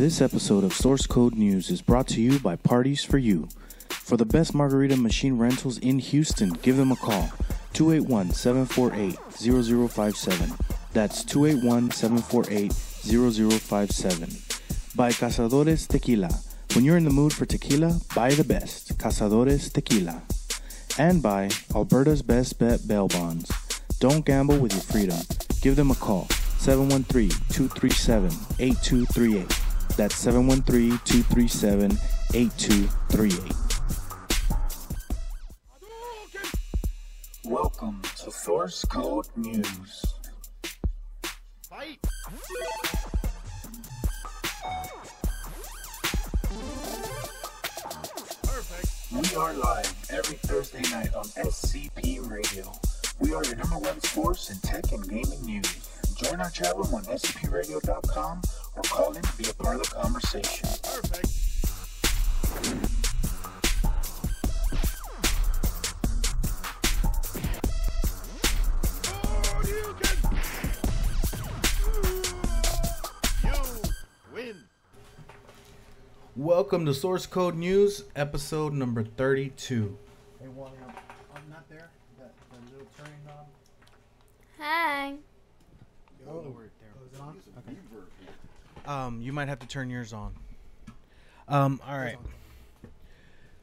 This episode of Source Code News is brought to you by Parties for You. For the best margarita machine rentals in Houston, give them a call. 281-748-0057. That's 281-748-0057. By Cazadores Tequila. When you're in the mood for tequila, buy the best. Cazadores Tequila. And by Alberta's Best Bet Bail Bonds. Don't gamble with your freedom. Give them a call. 713-237-8238. That's 713-237-8238. Welcome to Source Code News. Fight! Perfect. We are live every Thursday night on SCP Radio. We are your number one source in tech and gaming news. Join our chat room on scpradio.com or call in to be a part of the conversation. Perfect. You win. Welcome to Source Code News, episode number 32. Hey, Wally, I'm not there. The little turning knob. Hi. Oh, is it on? Okay. You might have to turn yours on. All right.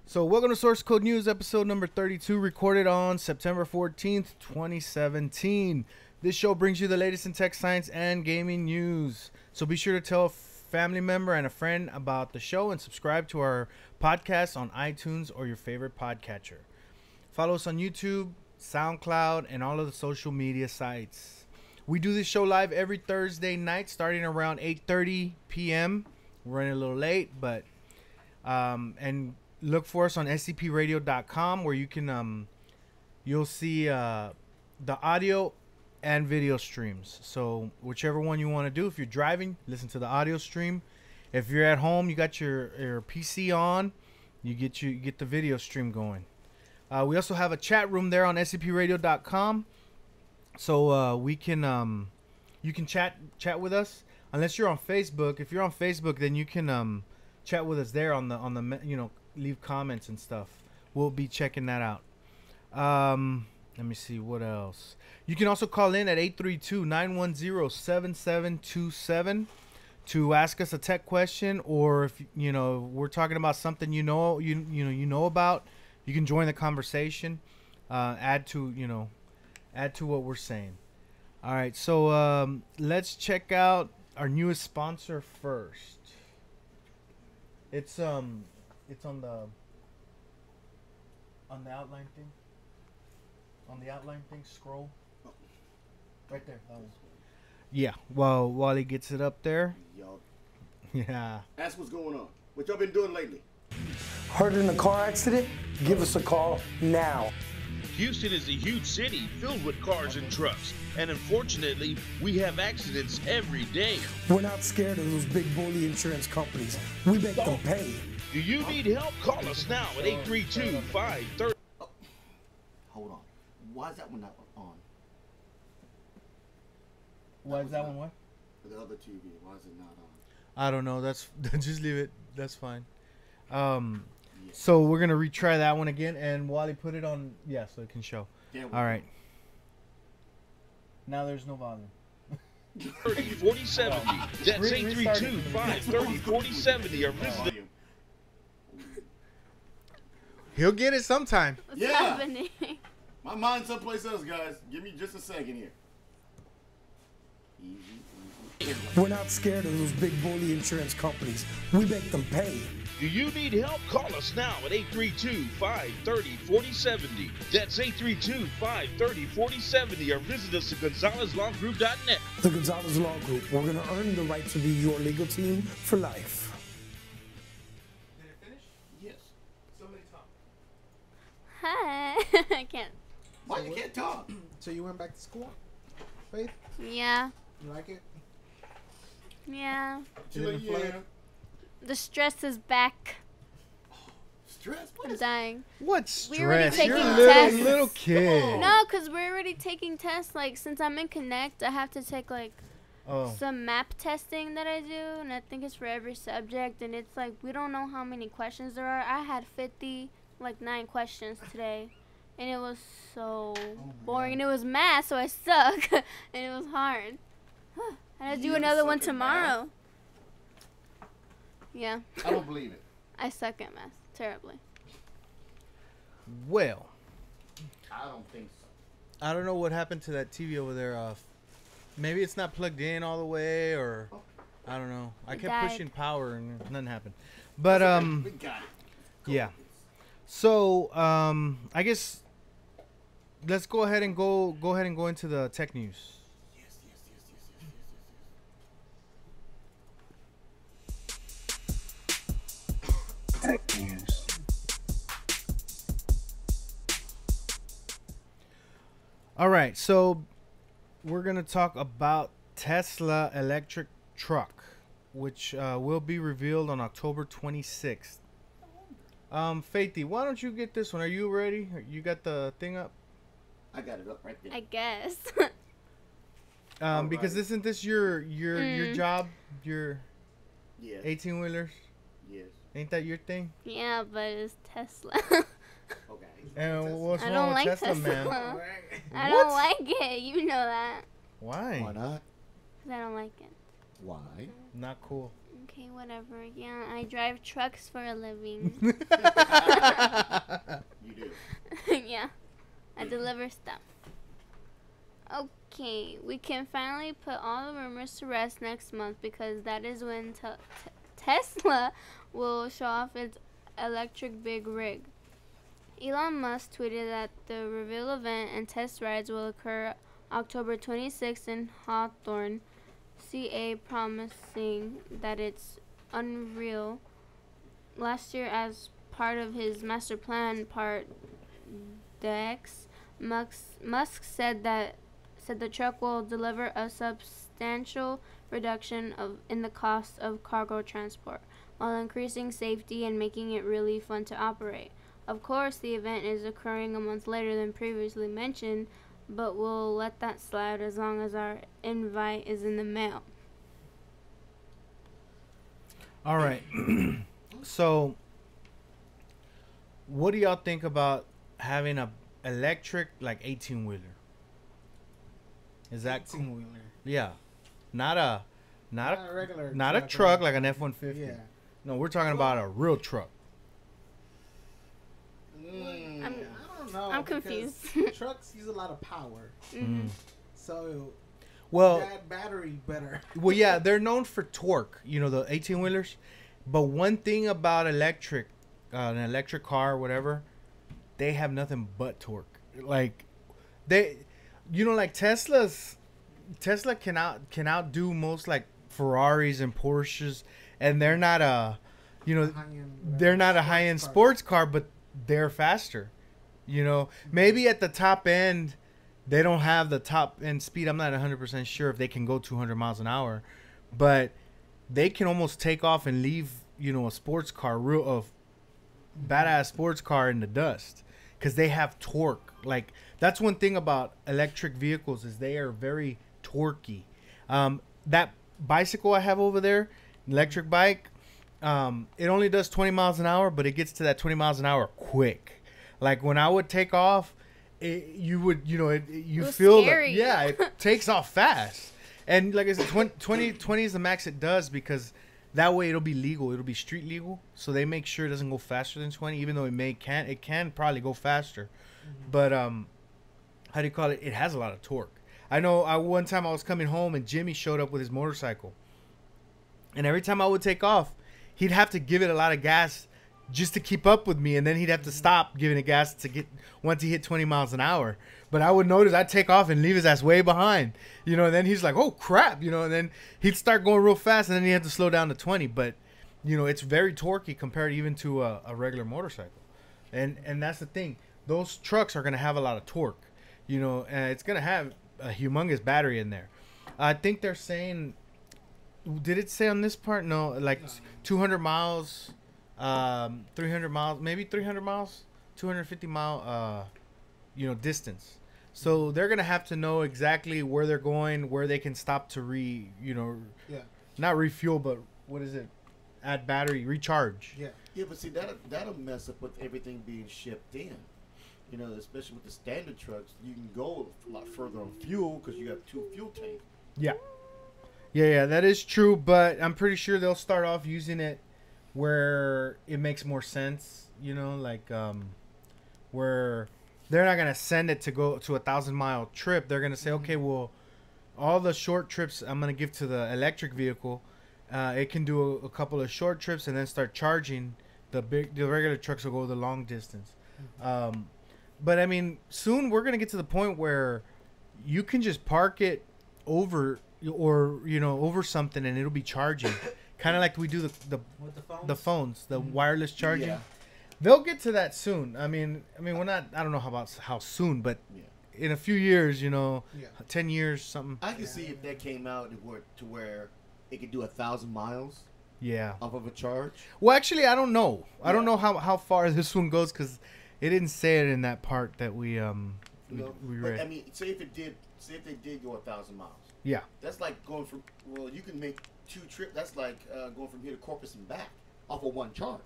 So, welcome to Source Code News, episode number 32, recorded on September 14th, 2017. This show brings you the latest in tech, science, and gaming news. So, be sure to tell a family member and a friend about the show and subscribe to our podcast on iTunes or your favorite podcatcher. Follow us on YouTube, SoundCloud, and all of the social media sites. We do this show live every Thursday night starting around 8:30 p.m. We're running a little late, but and look for us on scpradio.com where you can you'll see the audio and video streams. So whichever one you want to do. If you're driving, listen to the audio stream. If you're at home, you got your PC on, you get the video stream going. We also have a chat room there on scpradio.com. So we can you can chat with us unless you're on Facebook. If you're on Facebook, then you can chat with us there on the leave comments and stuff. We'll be checking that out. Let me see what else. You can also call in at 832-910-7727 to ask us a tech question, or if we're talking about something you know about, you can join the conversation. Add to what we're saying. All right, so let's check out our newest sponsor first. It's on the outline thing. On the outline thing, scroll. Right there. That one. Yeah. Well, while he gets it up there. Y'all. Yeah. That's what's going on. What y'all been doing lately? Hurt in a car accident? Give us a call now. Houston is a huge city filled with cars and trucks, and unfortunately, we have accidents every day. We're not scared of those big bully insurance companies. We make them pay. Do you need help? Call us now at 832-530. Oh, hold on. Why is that one not on? Why is that one what? The other TV, why is it not on? I don't know. That's just leave it. That's fine. So we're gonna retry that one again, and Wally put it on, so it can show. Yeah, all right. Now there's no volume. 4070. That's 832-530-4070. Or visit. He'll get it sometime. What's Yeah. happening? My mind's someplace else, guys. Give me just a second here. Easy. We're not scared of those big bully insurance companies. We make them pay. Do you need help? Call us now at 832-530-4070. That's 832-530-4070. Or visit us at GonzalezLawGroup.net. The Gonzalez Law Group. We're going to earn the right to be your legal team for life. Did it finish? Yes. Somebody talk. Hi. I can't. Why you can't talk? So you went back to school, Faith? Yeah. You like it? Yeah. You didn't flood? The stress is back. Stress? What I'm is dying. What We already stress? You're taking a tests. little kid. No, because we're already taking tests. Like, since I'm in Connect, I have to take, like, Oh. some map testing that I do, and I think it's for every subject, and it's like we don't know how many questions there are. I had 9 questions today, and it was so boring, and it was math, so I suck, and it was hard. I had to do You another one suck at math? tomorrow. Yeah, I don't believe it. I suck at math terribly. Well, I don't think so. I don't know what happened to that TV over there. Maybe it's not plugged in all the way, or I don't know. I It kept died. pushing power and nothing happened. But We got it. yeah. So I guess let's go ahead and go into the tech news. Yes. Tech news. All right, so we're gonna talk about Tesla electric truck, which will be revealed on October 26th. Faithy, why don't you get this one? Are you ready? You got the thing up? I got it up right there. I guess. Because Alright. isn't this your job? Your Yes. 18 wheelers? Yes. Ain't that your thing? Yeah, but it's Tesla. Okay. And what's I wrong don't with like Tesla, man? Tesla. I What? don't like it. You know that. Why? Why not? 'Cause I don't like it. Why? Not cool. Okay, whatever. Yeah, I drive trucks for a living. You do. Yeah, I deliver stuff. Okay, we can finally put all the rumors to rest next month because that is when Tesla will show off its electric big rig. Elon Musk tweeted that the reveal event and test rides will occur October 26th in Hawthorne, CA, promising that it's unreal. Last year, as part of his master plan, Part Dex, Musk said the truck will deliver a substantial reduction in the cost of cargo transport, while increasing safety and making it really fun to operate. Of course, the event is occurring a month later than previously mentioned, but we'll let that slide as long as our invite is in the mail. All right. So, what do y'all think about having a electric 18 wheeler? Is that cool? 18-wheeler. Yeah, not a regular. not a truck like an F-150. Yeah. No, we're talking about a real truck. I I'm don't know. I'm because confused. Trucks use a lot of power, Mhm. So Well, that battery better. well, yeah, they're known for torque. You know, the 18 wheelers. But one thing about electric, an electric car, or whatever, they have nothing but torque. Like Tesla can outdo most Ferraris and Porsches, and they're not they're not a high-end sports car, but they're faster. Maybe at the top end, they don't have the top end speed. I'm not 100% sure if they can go 200 miles an hour, but they can almost take off and leave, a sports car, badass sports car in the dust, because they have torque. That's one thing about electric vehicles is they are very torquey. That bicycle I have over there, electric bike, it only does 20 miles an hour, but it gets to that 20 miles an hour quick. When I would take off, you was feel scary. it takes off fast. And like I said, 20 is the max it does, because that way it'll be legal. It'll be street legal. So they make sure it doesn't go faster than 20, even though it can probably go faster. Mm-hmm. But how do you call it? It has a lot of torque. I know one time I was coming home and Jimmy showed up with his motorcycle. And every time I would take off, he'd have to give it a lot of gas just to keep up with me, and then he'd have to stop giving it gas once he hit 20 miles an hour. But I would notice I'd take off and leave his ass way behind, and then he's like, oh crap, and then he'd start going real fast, and then he had to slow down to 20. But it's very torquey compared even to a regular motorcycle, and that's the thing. Those trucks are going to have a lot of torque, and it's going to have a humongous battery in there. I think they're saying, did it say on this part? No, 200 miles, 300 miles, maybe 300 miles, 250 mile, distance. So they're gonna have to know exactly where they're going, where they can stop to Yeah. not refuel, but what is it? Add battery, recharge. Yeah. Yeah, but see that'll mess up with everything being shipped in. You know, especially with the standard trucks, you can go a lot further on fuel because you got 2 fuel tanks. Yeah. Yeah, that is true, but I'm pretty sure they'll start off using it where it makes more sense, like where they're not gonna send it to go to 1,000-mile trip. They're gonna say, okay, well, all the short trips I'm gonna give to the electric vehicle. It can do a couple of short trips and then start charging. The regular trucks will go the long distance. But I mean, soon we're gonna get to the point where you can just park it over over something and it'll be charging, kind of like we do With the phones? the phones, the wireless charging. Yeah. They'll get to that soon. I mean, we're not. I don't know how soon, but Yeah. in a few years, Yeah. 10 years, something. I can see if that came out to where it could do 1,000 miles Yeah. off of a charge. Well, actually, I don't know. I don't Yeah. know how far this one goes because it didn't say it in that part that we we read. But I mean, say if they did go 1,000 miles. Yeah. That's like going from, well, you can make 2 trips. That's like going from here to Corpus and back off of 1 charge.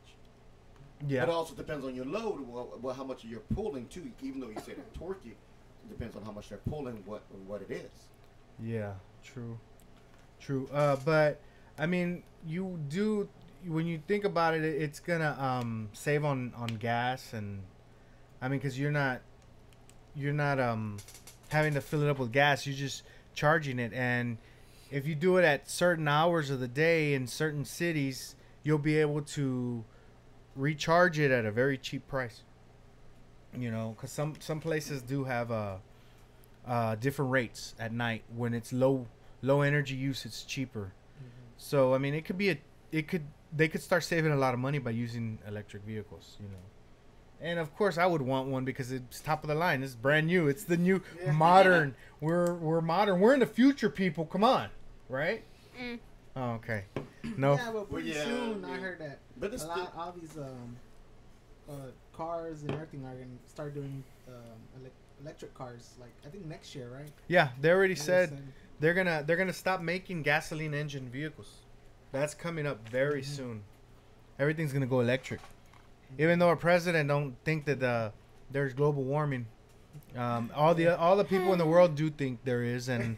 Yeah. But it also depends on your load, well how much you're pulling too. Even though you say they're torquey, it depends on how much they're pulling, what it is. Yeah. True. But I mean, you do when you think about it, it's gonna save on gas, and I mean, because you're not having to fill it up with gas. You're just charging it, and if you do it at certain hours of the day in certain cities, you'll be able to recharge it at a very cheap price. Because some places do have different rates at night. When it's low energy use, it's cheaper. So I mean, they could start saving a lot of money by using electric vehicles. And of course, I would want one because it's top of the line. It's brand new. It's the new modern. We're modern. We're in the future, people. Come on, right? Oh, okay. No. Yeah, but pretty Well, yeah, soon I yeah. heard that But it's still, all these cars and everything are gonna start doing electric cars. Like I think next year, right? Yeah, they already Yeah, said they're gonna stop making gasoline engine vehicles. That's coming up very soon. Everything's gonna go electric. Even though our president don't think that there's global warming, all the people in the world do think there is, and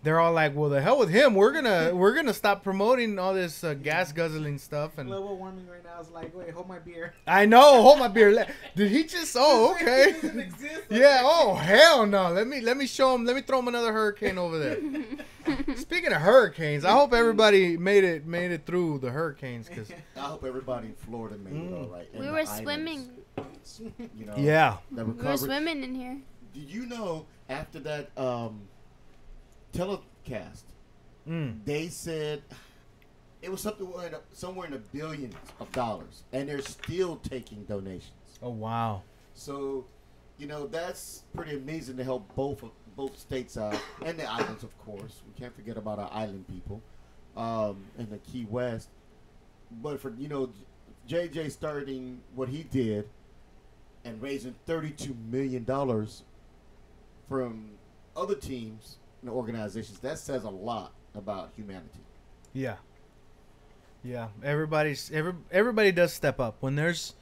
they're all like, "Well, the hell with him. We're gonna stop promoting all this gas guzzling stuff." And Global warming right now is like, wait, hold my beer. I know, hold my beer. Did he just? Oh, okay. It doesn't exist. Yeah. Oh, hell no. Let me show him. Let me throw him another hurricane over there. Speaking of hurricanes, I hope everybody made it through the hurricanes, because I hope everybody in Florida made it all right. and We the were islands, swimming. yeah. That We were recovered. swimming in here. Did you know after that telecast, they said it was somewhere in the billions of dollars, and they're still taking donations. Oh wow. So, that's pretty amazing to help both states out, and the islands, of course. We can't forget about our island people, and the Key West. But for JJ starting what he did, and raising $32 million from other teams and organizations, that says a lot about humanity. Yeah. Everybody does step up when there's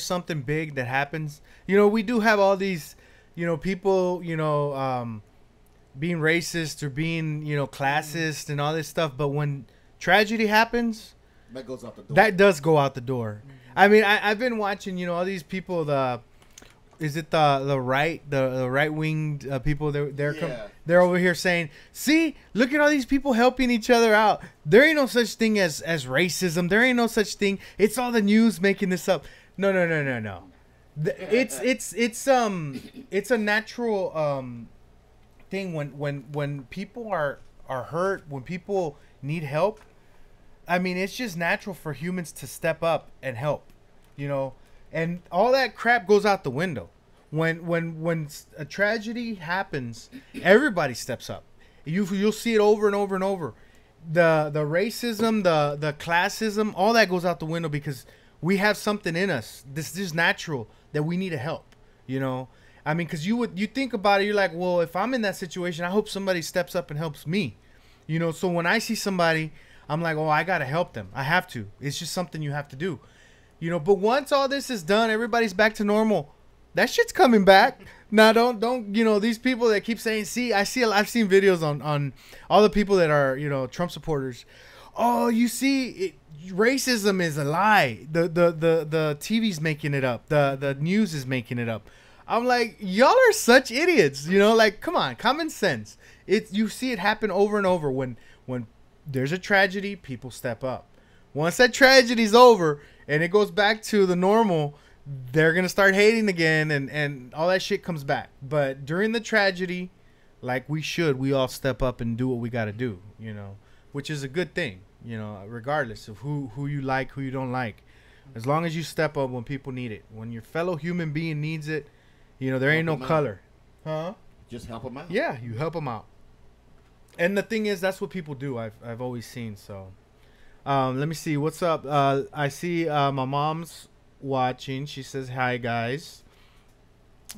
something big that happens. We do have all these, people, being racist or being, classist and all this stuff. But when tragedy happens, That goes out the door. that does go out the door. I mean, I've been watching, all these people. The right winged people? They're over here saying, "See, look at all these people helping each other out. There ain't no such thing as racism. There ain't no such thing. It's all the news making this up." No. It's a natural thing when people are hurt, when people need help. I mean, it's just natural for humans to step up and help, and all that crap goes out the window. When a tragedy happens, everybody steps up. You'll see it over and over and over. The racism, the classism, all that goes out the window because we have something in us. This is natural that we need to help. I mean, because you think about it, you're like, well, if I'm in that situation, I hope somebody steps up and helps me. You know, so when I see somebody, I'm like, oh, I gotta help them. I have to. It's just something you have to do. You know, but once all this is done, everybody's back to normal. That shit's coming back. Now, don't you know, these people that keep saying, see, I've seen videos on all the people that are, you know, Trump supporters. Oh, you see, racism is a lie. The TV's making it up. The news is making it up. I'm like, y'all are such idiots. You know, like, come on, common sense. You see it happen over and over. When there's a tragedy, people step up. Once that tragedy's over and it goes back to the normal, they're gonna start hating again, and all that shit comes back. But during the tragedy, like we all step up and do what we gotta do. You know, which is a good thing. You know, regardless of who you like, who you don't like, as long as you step up when people need it, when your fellow human being needs it, you know, there ain't no color, huh? Just help them out. Yeah, you help them out. And the thing is, that's what people do. I've always seen. So, let me see what's up. I see my mom's watching. She says hi, guys.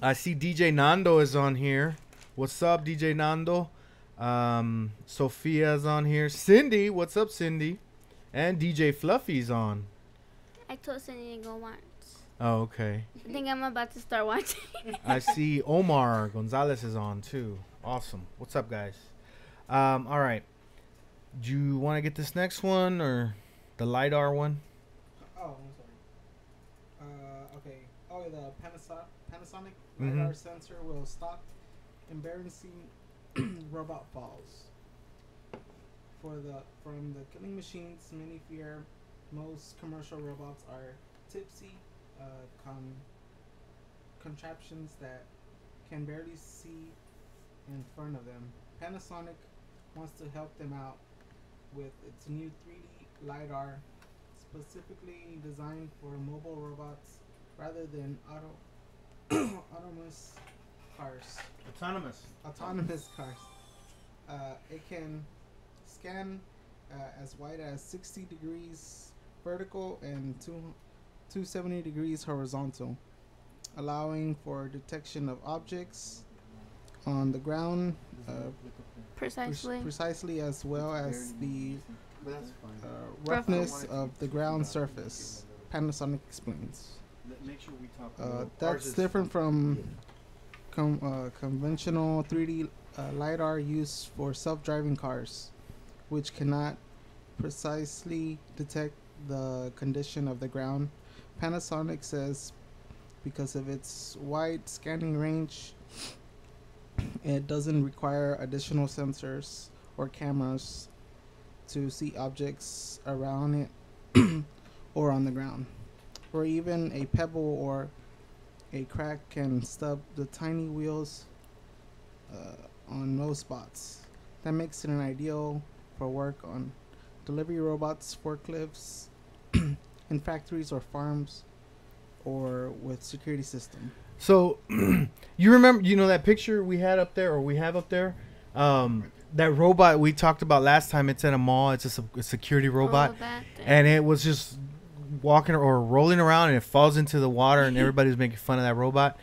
I see DJ Nando is on here. What's up, DJ Nando? Sophia's on here. Cindy, what's up, Cindy? And DJ Fluffy's on. I told Cindy to go watch. Oh, okay. I think I'm about to start watching. I see Omar Gonzalez is on too. Awesome. What's up, guys? All right. Do you want to get this next one or the LiDAR one? Oh, I'm sorry. Okay. Oh, the Panasonic LiDAR sensor will stop embarrassing robot falls. From the killing machines, many fear most commercial robots are tipsy contraptions that can barely see in front of them. Panasonic wants to help them out with its new 3D LiDAR, specifically designed for mobile robots rather than autonomous cars. Autonomous cars. It can scan as wide as 60 degrees vertical and 270 degrees horizontal, allowing for detection of objects on the ground precisely, as well as the roughness of the ground surface. Panasonic explains. That's different from conventional 3D LiDAR used for self-driving cars, which cannot precisely detect the condition of the ground. Panasonic says because of its wide scanning range, it doesn't require additional sensors or cameras to see objects around it or on the ground, or even a pebble or a crack can stub the tiny wheels on most spots. That makes it an ideal for work on delivery robots, forklifts, in factories or farms, or with security system. So, you remember, you know, that picture we had up there, or we have up there? That robot we talked about last time, it's at a mall. It's a security robot. And it was just walking or rolling around, and it falls into the water, and everybody's making fun of that robot.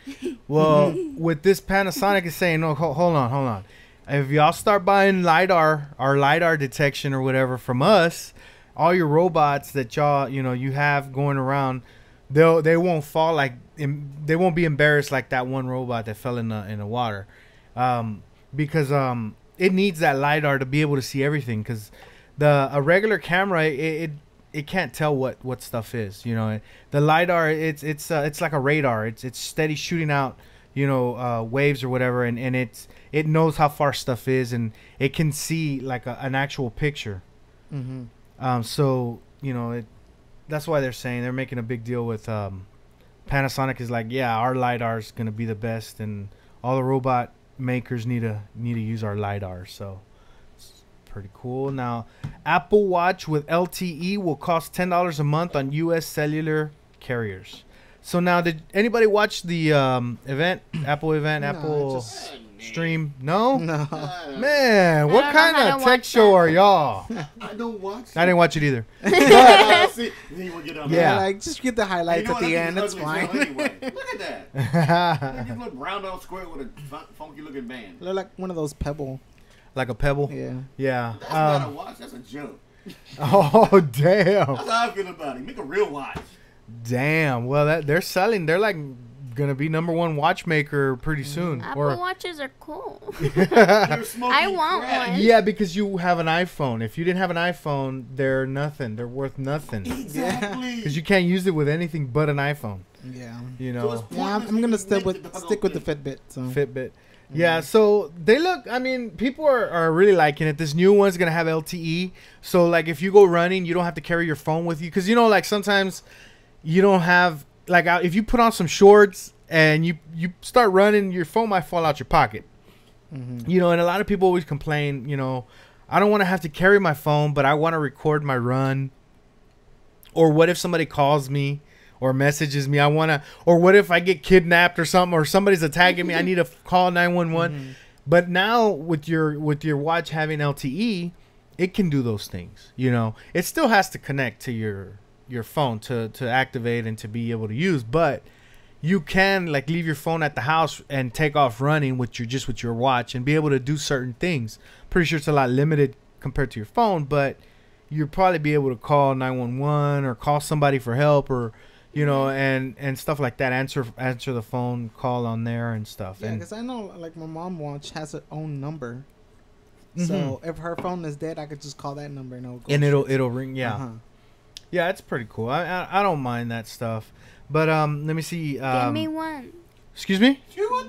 Well, with this, Panasonic is saying, no, hold on. If y'all start buying LiDAR, our LiDAR detection or whatever from us, all your robots that y'all, you know, you have going around, they won't fall like, they won't be embarrassed like that one robot that fell in the water, because it needs that LiDAR to be able to see everything, because a regular camera it can't tell what stuff is, you know. The LiDAR, it's like a radar. It's steady shooting out, you know, waves or whatever, and it knows how far stuff is, and it can see like an actual picture. So, you know, that's why they're making a big deal with Panasonic is like, yeah, our LiDAR is going to be the best, and all the robot makers need to use our LiDAR. So it's pretty cool. Now, Apple Watch with LTE will cost $10 a month on U.S. cellular carriers. So now, did anybody watch the event? Apple event? No, Apple just stream? No? No. Man, what don't know kind how to of watch tech show that. are y'all? I don't watch. I didn't watch it either. See, then we'll get on Yeah. Like just get the highlights at the end. It's fine. Anyway. Look at that. Look at little brown out square with a funky looking band. Look like one of those Pebble. Like a pebble? Yeah. Yeah. That's not a watch. That's a joke. Oh, damn. That's how I feel about it. Make a real watch. Damn. Well, they're selling. They're like going to be #1 watchmaker pretty soon. Apple Watches are cool. You're smoking I want crack. one. Yeah, because you have an iPhone. If you didn't have an iPhone, they're nothing. They're worth nothing. Exactly. Because you can't use it with anything but an iPhone. Yeah. You So know, it's Yeah, I'm pointless gonna when stick you with make the stick with the thing. Fitbit. So. Fitbit. Yeah, so they look, I mean, people are really liking it. This new one's going to have LTE. So, like, if you go running, you don't have to carry your phone with you. Because, you know, like, sometimes you don't have, like, if you put on some shorts and you start running, your phone might fall out your pocket. You know, and a lot of people always complain, you know, I don't want to have to carry my phone, but I want to record my run. Or what if somebody calls me or messages me? Or what if I get kidnapped or something, or somebody's attacking me? I need to call 911. But now with your watch having LTE, it can do those things. You know, it still has to connect to your phone to activate and to be able to use, but you can like leave your phone at the house and take off running with your watch and be able to do certain things. Pretty sure it's a lot limited compared to your phone, but you'll probably be able to call 911 or call somebody for help, or you know, and stuff like that. Answer the phone call on there and stuff. Yeah, And because I know like my mom watch has her own number. So if her phone is dead, I could just call that number and it'll ring. Yeah, Uh-huh. yeah, it's pretty cool. I don't mind that stuff. But let me see. Give me one. Excuse me.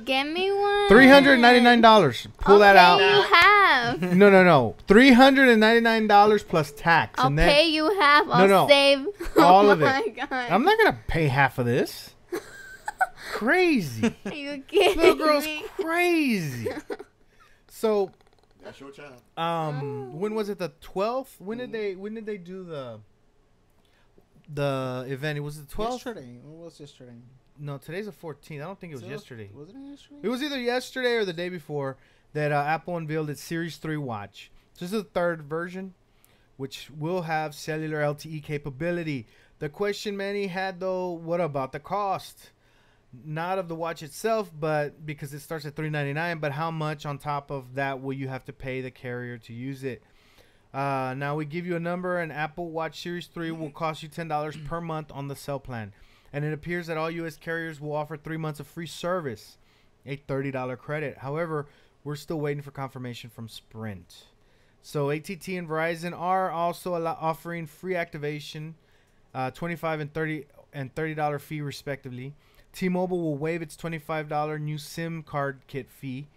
Give me one. $399. Pull that out. You have. No. $399 plus tax. I'll and then pay you half. I'll no. save All oh of it. my God. I'm not gonna pay half of this. Crazy. Are you kidding Little girl's me? crazy. So, That's your child. when was it? The 12th? When did they do the event? It was the 12th. Yesterday. What was yesterday? No, today's the 14th. I don't think it was yesterday. Was it yesterday? It was either yesterday or the day before that Apple unveiled its Series 3 watch. So this is the third version, which will have cellular LTE capability. The question many had, though, what about the cost? Not of the watch itself, but because it starts at $399, but how much on top of that will you have to pay the carrier to use it? Now we give you a number. An Apple Watch Series 3 will cost you $10 per month on the cell plan. And it appears that all U.S. carriers will offer 3 months of free service, a $30 credit. However, we're still waiting for confirmation from Sprint. So AT&T and Verizon are also offering free activation, $25 and $30 fee respectively. T-Mobile will waive its $25 new SIM card kit fee.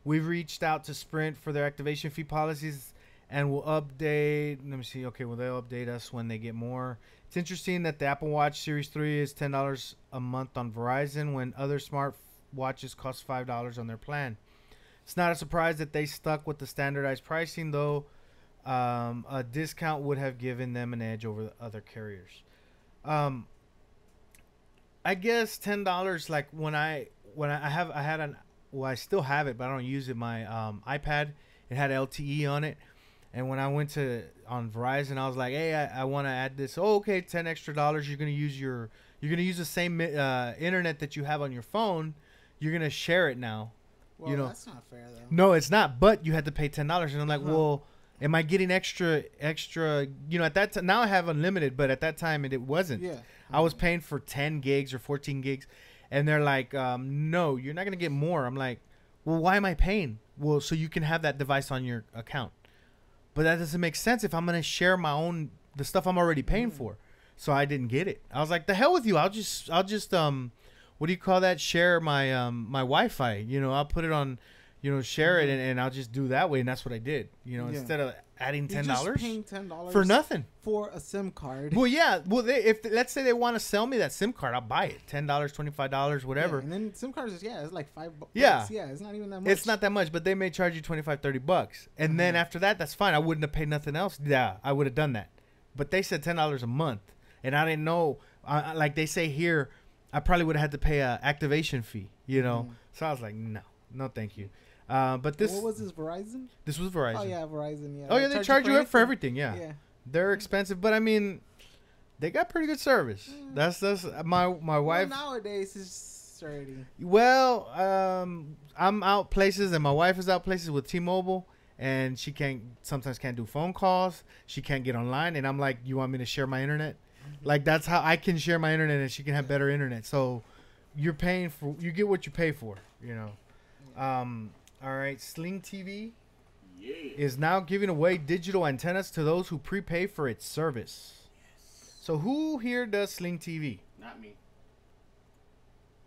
We've reached out to Sprint for their activation fee policies and will update. Let me see. Okay, well, they'll update us when they get more. It's interesting that the Apple Watch Series 3 is $10 a month on Verizon when other smart watches cost $5 on their plan. It's not a surprise that they stuck with the standardized pricing, though. A discount would have given them an edge over the other carriers. I guess $10. Like I still have it, but I don't use it. My iPad, it had LTE on it. And when I went on Verizon, I was like, "Hey, I want to add this." Oh, okay, $10 extra. You're gonna use the same internet that you have on your phone. You're gonna share it now. Well, you know, that's not fair though. no, it's not. But you had to pay $10, and I'm like, well, am I getting extra? You know, at that time, now I have unlimited, but at that time it wasn't. Yeah. I was paying for 10 gigs or 14 gigs, and they're like, no, you're not gonna get more. I'm like, well, why am I paying? Well, so you can have that device on your account. But that doesn't make sense if I'm gonna share the stuff I'm already paying for. So I didn't get it. I was like, the hell with you. I'll just what do you call that? Share my my Wi-Fi. You know, I'll put it on, share it, and I'll just do that way. And that's what I did. Instead of adding $10 paying $10 for nothing. for a SIM card. Well, yeah. Well, if let's say they want to sell me that SIM card, I'll buy it. $10, $25, whatever. Yeah, and then SIM cards is it's like $5. Yeah. Yeah, it's not even that much. It's not that much, but they may charge you $25, $30. And then after that, that's fine. I wouldn't have paid nothing else. Yeah, I would have done that. But they said $10 a month. And I didn't know. Like they say here, I probably would have had to pay a activation fee, So I was like, no, thank you. But this What was this, Verizon? this was Verizon. Oh yeah, Verizon. Yeah. Oh yeah, they charge you up for everything. Yeah. Yeah. They're expensive, but I mean, they got pretty good service. That's my wife. Well, nowadays it's already. Well, I'm out places, and my wife is out places with T-Mobile, and she sometimes can't do phone calls. She can't get online, and I'm like, you want me to share my internet? Like that's how I can share my internet, and she can have better internet. So you get what you pay for, you know. All right, Sling TV is now giving away digital antennas to those who prepay for its service. So who here does Sling TV? Not me.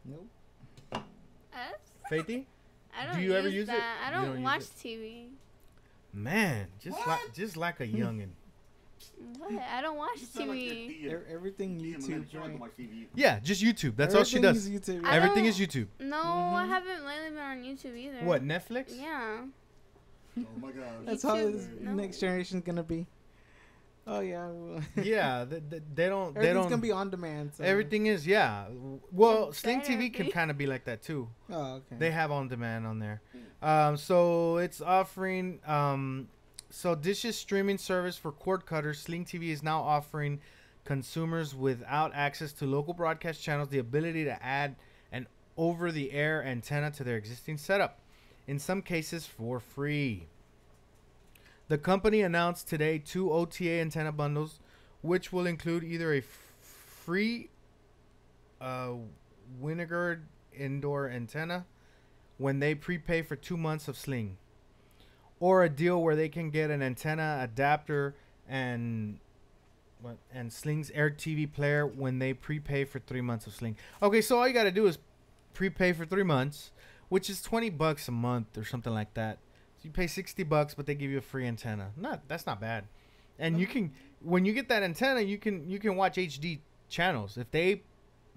Nope. Us? Faithy? I don't Do you ever use it? that. I You don't don't use watch it? TV. Man, just like a youngin. What? I don't watch You sound like your TV. Thea. Everything Thea YouTube. Melendez, you don't Right? watch TV. Yeah, just YouTube. That's all she Everything does. is YouTube. I Everything don't- is YouTube. No, I haven't lately been on YouTube either. What, Netflix? Yeah. Oh my gosh. That's how YouTube, this no. next generation's gonna be. Oh yeah. Well, Yeah, they don't. everything's gonna be on demand. So. Everything is, yeah. Well, Sling better TV can be. kind of be like that too. Oh okay. They have on demand on there. So it's offering. So Dish's streaming service for cord cutters, Sling TV is now offering consumers without access to local broadcast channels the ability to add an over-the-air antenna to their existing setup, in some cases for free. The company announced today 2 OTA antenna bundles, which will include either a free Winegard indoor antenna when they prepay for 2 months of Sling, or a deal where they can get an antenna adapter and Sling's Air TV player when they prepay for 3 months of Sling. Okay, so all you got to do is prepay for 3 months, which is $20 a month or something like that. So you pay $60, but they give you a free antenna. That's not bad. And you can, when you get that antenna, you can watch HD channels. If they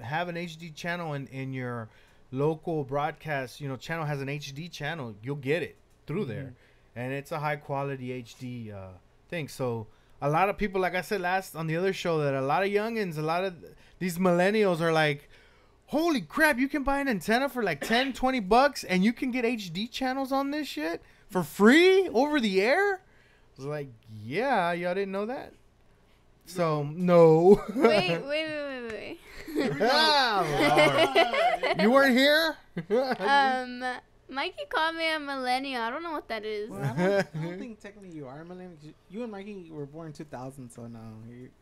have an HD channel in your local broadcast, channel has an HD channel, you'll get it through there, and it's a high quality HD thing. So a lot of people, like I said last on the other show, that a lot of youngins, a lot of these millennials are like, holy crap, you can buy an antenna for like $10-20 and you can get HD channels on this shit for free over the air. I was like, yeah, y'all didn't know that. So no. Wait. Ah, Lord. You weren't here? Mikey called me a millennial. I don't know what that is. Well, I don't think technically you are a millennial. 'Cause you and Mikey were born in 2000, so no.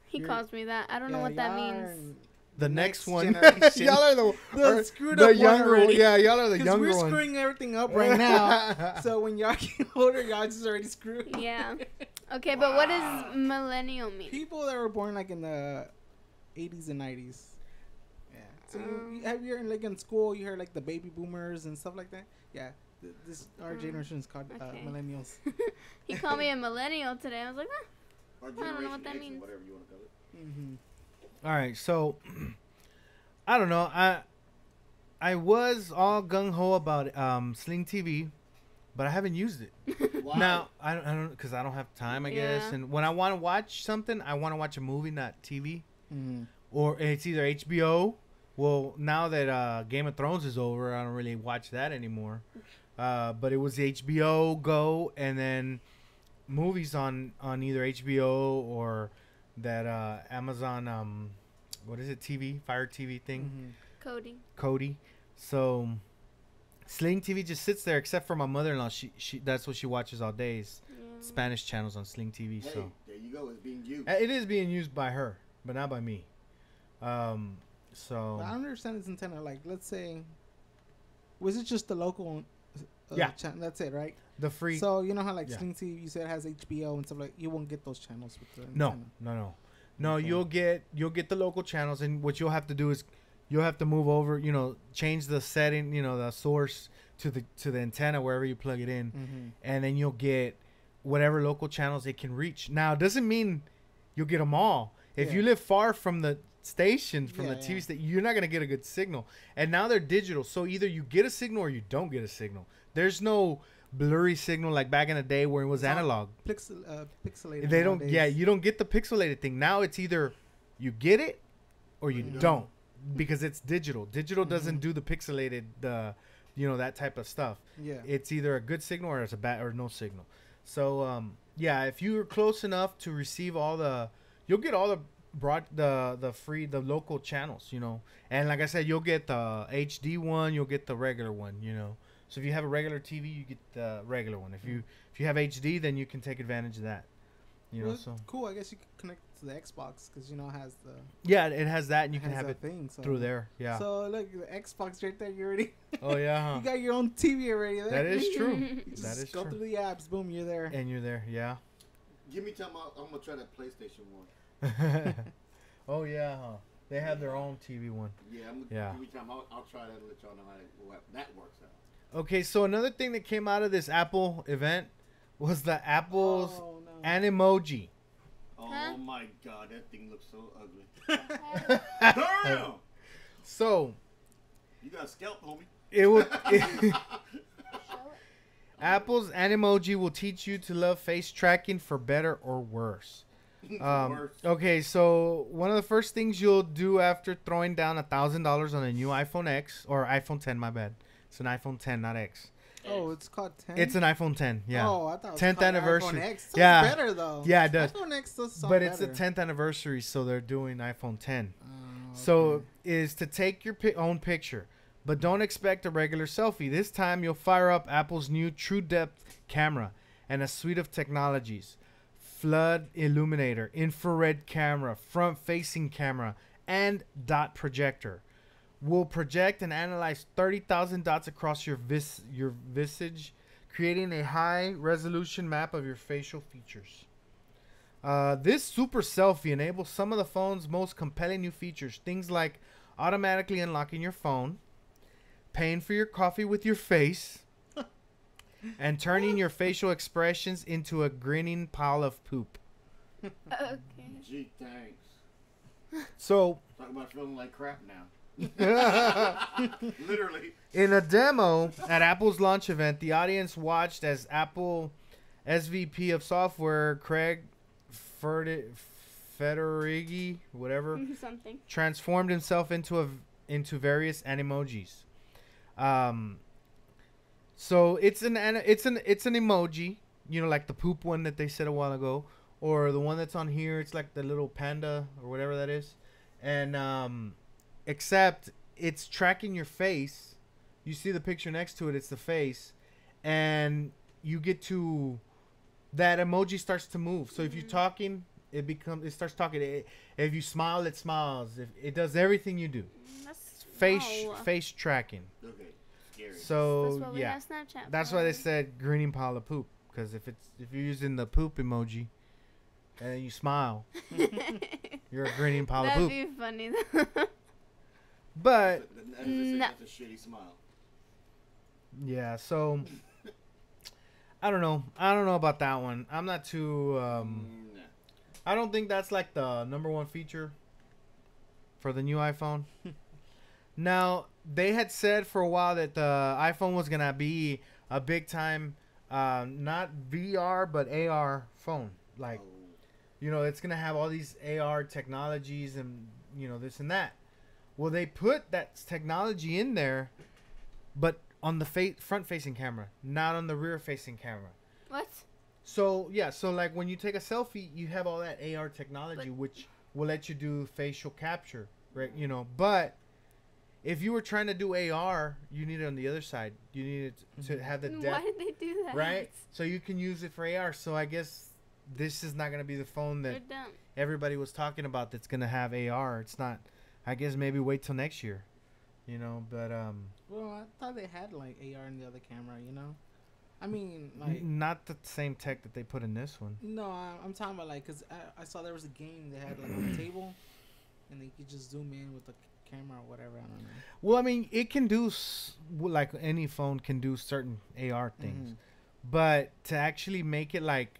He you're- calls me that. I don't know yeah, what that y'all means. The next one. generation. Y'all are The screwed the up one younger one. already. Yeah, y'all are the 'Cause younger we're one. screwing everything up right now. So when y'all get older, y'all just already screwed. Yeah. Okay, but what does millennial mean? People that were born like in the 80s and 90s. Yeah. So you have you heard like in school you heard like the baby boomers and stuff like that. Yeah. This our generation is called Okay. millennials. He called me a millennial today. I was like, Or I don't know what Generation that X or means. Whatever you want to call it. Mm-hmm. All right, so I don't know. I was all gung ho about Sling TV, but I haven't used it. Why? Now I don't because I don't have time, I guess. Yeah. And when I want to watch something, I want to watch a movie, not TV, Mm-hmm. or it's either HBO. Well, now that Game of Thrones is over, I don't really watch that anymore. But it was HBO Go, and then movies on either HBO or that Amazon what is it, TV Fire TV thing, Mm-hmm. Cody. Cody. So Sling TV just sits there, except for my mother-in-law. She that's what she watches all days. Yeah. Spanish channels on Sling TV. Hey, So there you go. It's being used. it is being used by her, but not by me. So I don't understand this antenna. Like, let's say, was it just the local? Yeah. Channel? That's it, right? the free. So you know how like Yeah. Sling TV, you said it has HBO and stuff like. You won't get those channels with the No, antenna. no. Okay. You'll get the local channels, and what you'll have to do is you'll have to move over. Change the setting. The source to the antenna wherever you plug it in, Mm-hmm. and then you'll get whatever local channels it can reach. Now, it doesn't mean you'll get them all. If Yeah. you live far from the stations, from Yeah, the TV yeah. station, you're not gonna get a good signal. And now they're digital, so either you get a signal or you don't get a signal. There's no blurry signal like back in the day where it was It's all analog. Pixelated. They don't. nowadays. Yeah, you don't get the pixelated thing. Now it's either you get it or you Mm-hmm. don't, because it's digital. Digital doesn't do the pixelated that type of stuff. Yeah. It's either a good signal or it's a bad or no signal. So yeah, if you're close enough to receive you'll get all the the local channels, and like I said, you'll get the HD one, you'll get the regular one, So if you have a regular TV, you get the regular one. If you have HD, then you can take advantage of that. Well, So cool. I guess you could connect to the Xbox because it has the yeah, it has that, and you can have it thing so. through there. Yeah. So look, the Xbox right there. You already. Oh yeah. Huh? You got your own TV already. There. That is true. You That just is go true. through the apps. Boom, you're there. And you're there. Yeah. Give me time. I'm gonna try that PlayStation one. Oh yeah. Huh? They have their own TV one. Yeah. Give me time. I'll try that and let y'all know how that works out. Okay, so another thing that came out of this Apple event was the Apple's Animoji. Oh my God, that thing looks so ugly. Damn! So You got a scalp, homie. it will. Apple's Animoji will teach you to love face tracking for better or worse. Worse. Okay, so one of the first things you'll do after throwing down $1,000 on a new iPhone X or iPhone 10, my bad. It's an iPhone 10, not X. Oh, it's called 10. It's an iPhone 10. Yeah. Oh, I thought it was 10th called anniversary. iPhone X. Sounds Yeah. better though. Yeah, it does. iPhone X does sound But it's the better. 10th anniversary, so they're doing iPhone 10. Oh, So okay. is to take your own picture, but don't expect a regular selfie. This time you'll fire up Apple's new True Depth camera and a suite of technologies: flood illuminator, infrared camera, front-facing camera, and dot projector. Will project and analyze 30,000 dots across your visage, creating a high-resolution map of your facial features. This super selfie enables some of the phone's most compelling new features. Things like automatically unlocking your phone, paying for your coffee with your face, and turning your facial expressions into a grinning pile of poop. Okay. Gee, thanks. So, Talk about feeling like crap now. Literally. in a demo at Apple's launch event, the audience watched as Apple SVP of software Craig Federighi, whatever, Something. transformed himself into various animojis. So it's an emoji, like the poop one that they said a while ago, or the one that's on here. It's like the little panda or whatever that is, and except it's tracking your face. You see the picture next to it. It's the face, and you get to that emoji starts to move. So if you're talking, it starts talking. If you smile, it smiles. If it does everything you do. That's Face tracking. Okay. Scary. So That's what we yeah, have Snapchat that's for. why they said grinning pile of poop. Because if you're using the poop emoji, and then you smile, you're a grinning pile of That'd poop. be funny though. But No. That's a shitty smile. yeah, so I don't know. I don't know about that one. I'm not too. Nah. I don't think that's like the number one feature for the new iPhone. Now, they had said for a while that the iPhone was going to be a big time, not VR, but AR phone. Like, it's going to have all these AR technologies and, this and that. Well, they put that technology in there, but on the front-facing camera, not on the rear-facing camera. What? So like when you take a selfie, you have all that AR technology, which will let you do facial capture, right? But if you were trying to do AR, you need it on the other side. You need it to have the depth, Why did they do that? right? So you can use it for AR. So I guess this is not going to be the phone They're that dumb. everybody was talking about that's going to have AR. It's not. I guess maybe wait till next year, but Well, I thought they had like AR in the other camera. I mean, like not the same tech that they put in this one. no, I'm talking about like because I saw there was a game they had like on the table, and they could just zoom in with the camera or whatever. I don't know. Well, I mean, it can do like any phone can do certain AR things, but to actually make it like,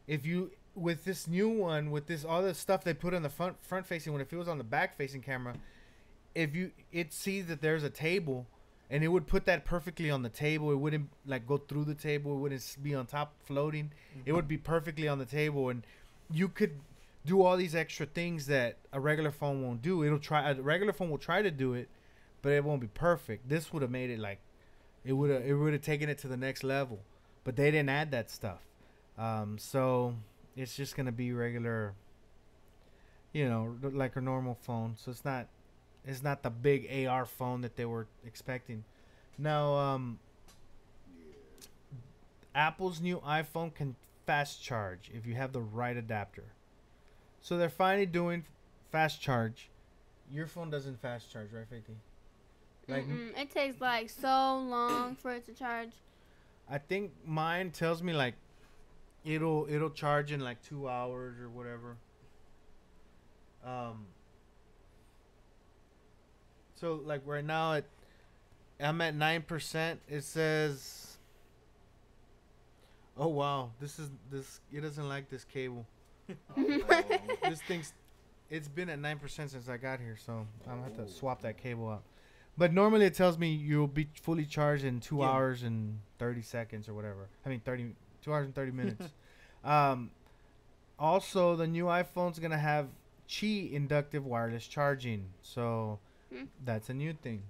if you with this new one with this all the stuff they put on the front facing one, if it was on the back facing camera, it sees that there's a table, and it would put that perfectly on the table. It wouldn't like go through the table. It wouldn't be on top floating. It would be perfectly on the table, and you could do all these extra things that a regular phone won't do. A regular phone will try to do it, but it won't be perfect. This would have made it like it would have taken it to the next level, but they didn't add that stuff. So it's just gonna be regular, like a normal phone. So it's not the big AR phone that they were expecting. Now, Apple's new iPhone can fast charge if you have the right adapter. So they're finally doing fast charge. Your phone doesn't fast charge, right, Faithy? Like, it takes like so long for it to charge. I think mine tells me like it'll charge in like 2 hours or whatever. So like right now I'm at 9%. It says, oh wow, it doesn't like this cable. This thing's it's been at 9% since I got here, so I'm gonna have to swap that cable out. But normally it tells me you'll be fully charged in 2 hours and 30 seconds or whatever. I mean 2 hours and 30 minutes. Also, the new iPhone's gonna have Qi inductive wireless charging, so that's a new thing.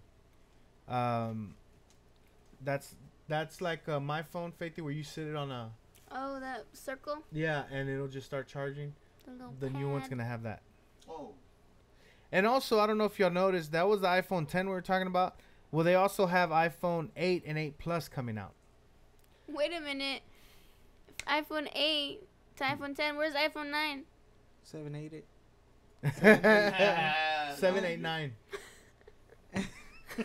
That's like my phone, Faithy, where you sit it on a that circle. Yeah, and it'll just start charging. The new one's gonna have that. Oh. And also, I don't know if y'all noticed, that was the iPhone 10 we were talking about. Well, they also have iPhone 8 and 8 Plus coming out. Wait a minute. iPhone 8 to iPhone 10. Where's iPhone 9? 788. 789.